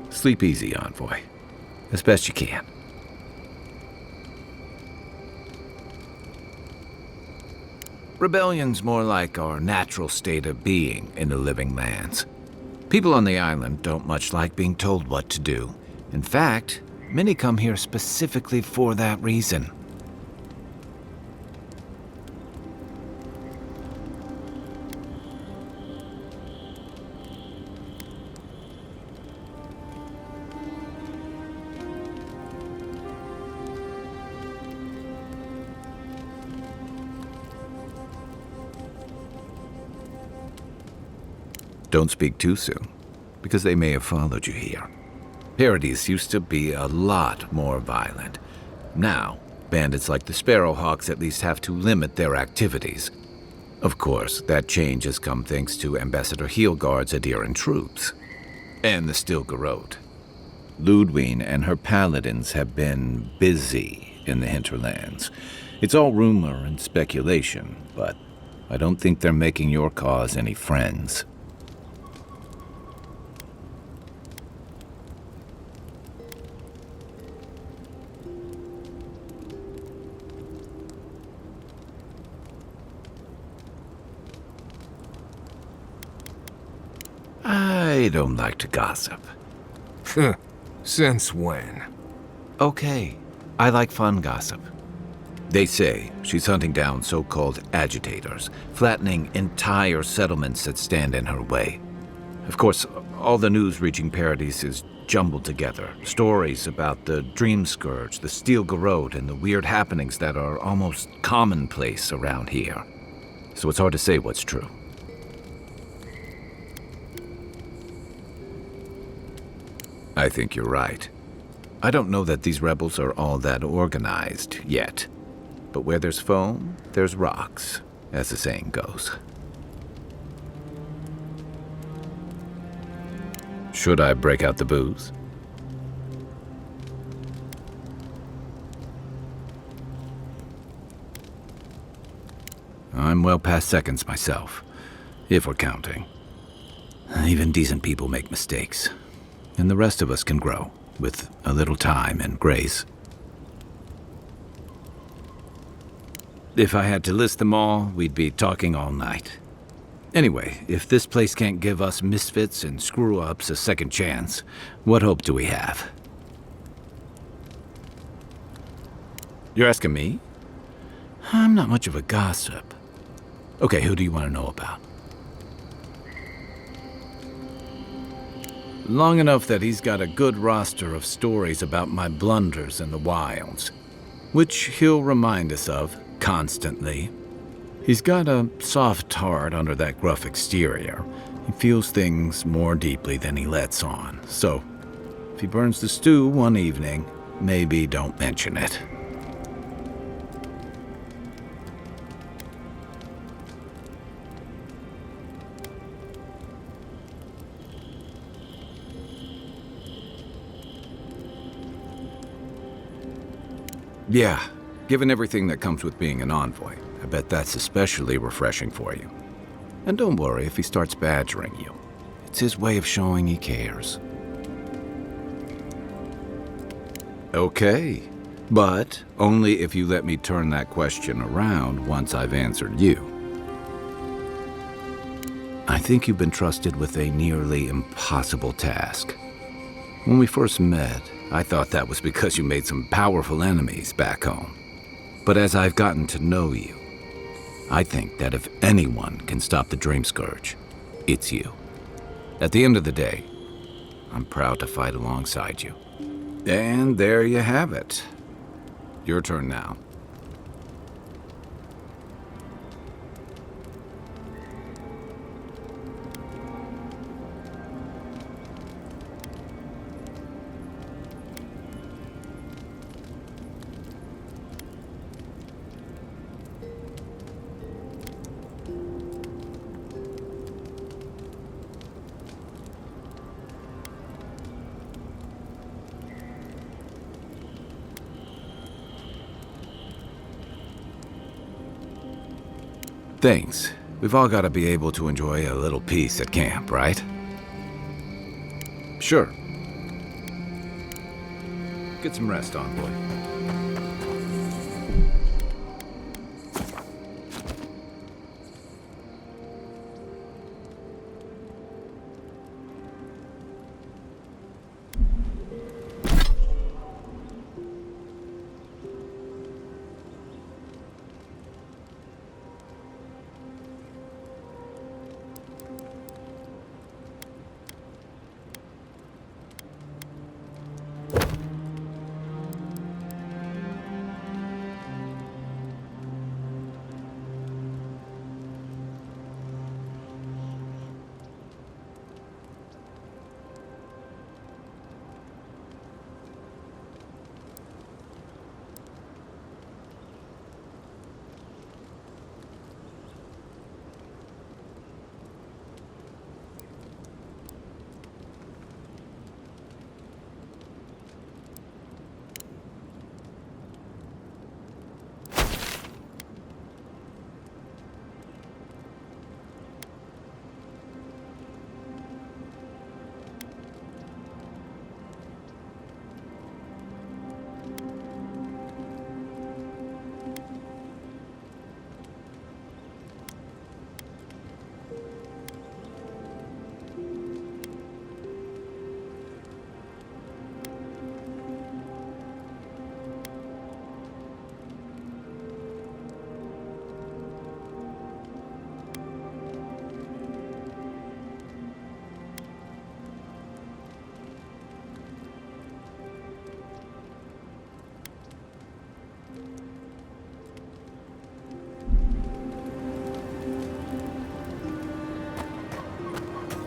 Sleep easy, Envoy. As best you can. Rebellion's more like our natural state of being in the Living Lands. People on the island don't much like being told what to do. In fact, many come here specifically for that reason. Don't speak too soon, because they may have followed you here. Paradise used to be a lot more violent. Now, bandits like the Sparrowhawks at least have to limit their activities. Of course, that change has come thanks to Ambassador Hilgard's Adiran troops. And the Steel Garrote. Ludwig and her paladins have been busy in the hinterlands. It's all rumor and speculation, but I don't think they're making your cause any friends. I don't like to gossip. Since when? Okay, I like fun gossip. They say she's hunting down so-called agitators, flattening entire settlements that stand in her way. Of course, all the news reaching Paradise is jumbled together. Stories about the Dream Scourge, the Steel Garrote, and the weird happenings that are almost commonplace around here. So it's hard to say what's true. I think you're right. I don't know that these rebels are all that organized yet. But where there's foam, there's rocks, as the saying goes. Should I break out the booze? I'm well past seconds myself, if we're counting. Even decent people make mistakes, and the rest of us can grow, with a little time and grace. If I had to list them all, we'd be talking all night. Anyway, if this place can't give us misfits and screw-ups a second chance, what hope do we have? You're asking me? I'm not much of a gossip. Okay, who do you want to know about? Long enough that he's got a good roster of stories about my blunders in the wilds, which he'll remind us of constantly. He's got a soft heart under that gruff exterior. He feels things more deeply than he lets on, so if he burns the stew one evening, maybe don't mention it. Yeah, given everything that comes with being an envoy, I bet that's especially refreshing for you. And don't worry if he starts badgering you. It's his way of showing he cares. Okay, but only if you let me turn that question around once I've answered you. I think you've been trusted with a nearly impossible task. When we first met, I thought that was because you made some powerful enemies back home. But as I've gotten to know you, I think that if anyone can stop the Dream Scourge, it's you. At the end of the day, I'm proud to fight alongside you. And there you have it. Your turn now. Thanks. We've all got to be able to enjoy a little peace at camp, right? Sure. Get some rest, envoy.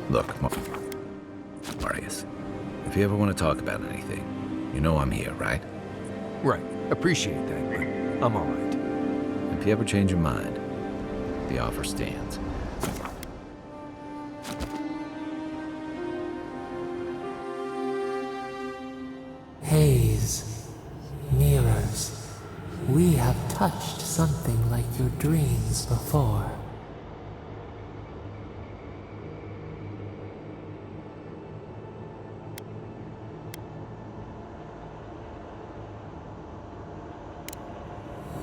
Look, Marius, if you ever want to talk about anything, you know I'm here, right? Right. Appreciate that, but I'm alright. If you ever change your mind, the offer stands. Haze, mirrors, we have touched something like your dreams before.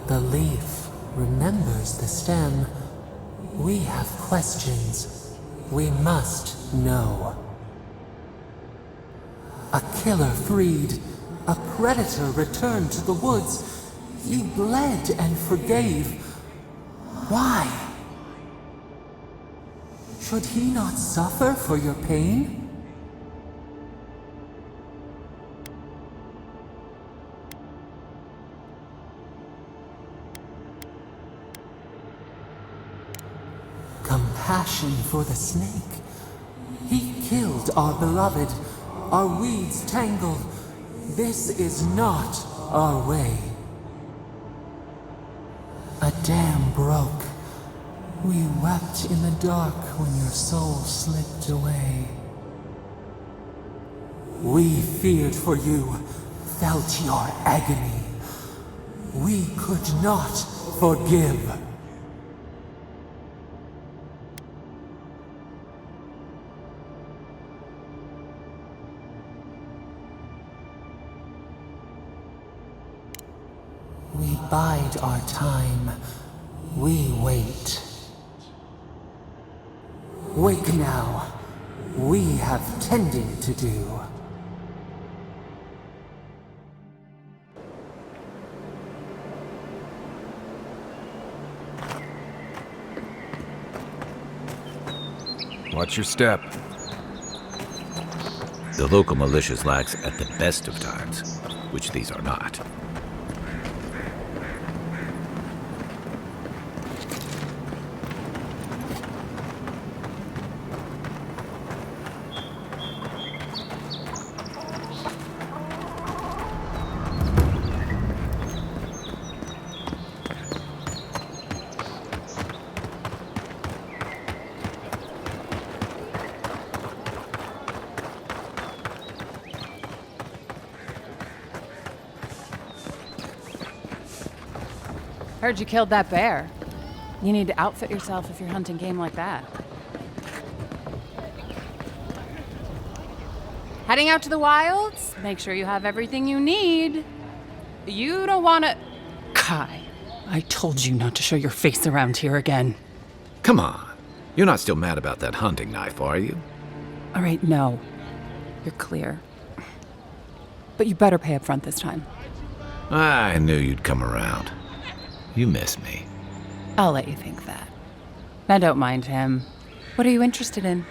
The leaf remembers the stem. We have questions. We must know. A killer freed. A predator returned to the woods. You bled and forgave. Why? Should he not suffer for your pain? Compassion for the snake. He killed our beloved. Our weeds tangled. This is not our way. A dam broke. We wept in the dark when your soul slipped away. We feared for you, felt your agony. We could not forgive. We bide our time. We wait. Wake now. We have tending to do. Watch your step. The local militia's lax at the best of times, which these are not. Heard you killed that bear. You need to outfit yourself if you're hunting game like that. Heading out to the wilds? Make sure you have everything you need. You don't want to... Kai, I told you not to show your face around here again. Come on. You're not still mad about that hunting knife, are you? All right, no. You're clear. But you better pay up front this time. I knew you'd come around. You miss me. I'll let you think that. Now don't mind him. What are you interested in?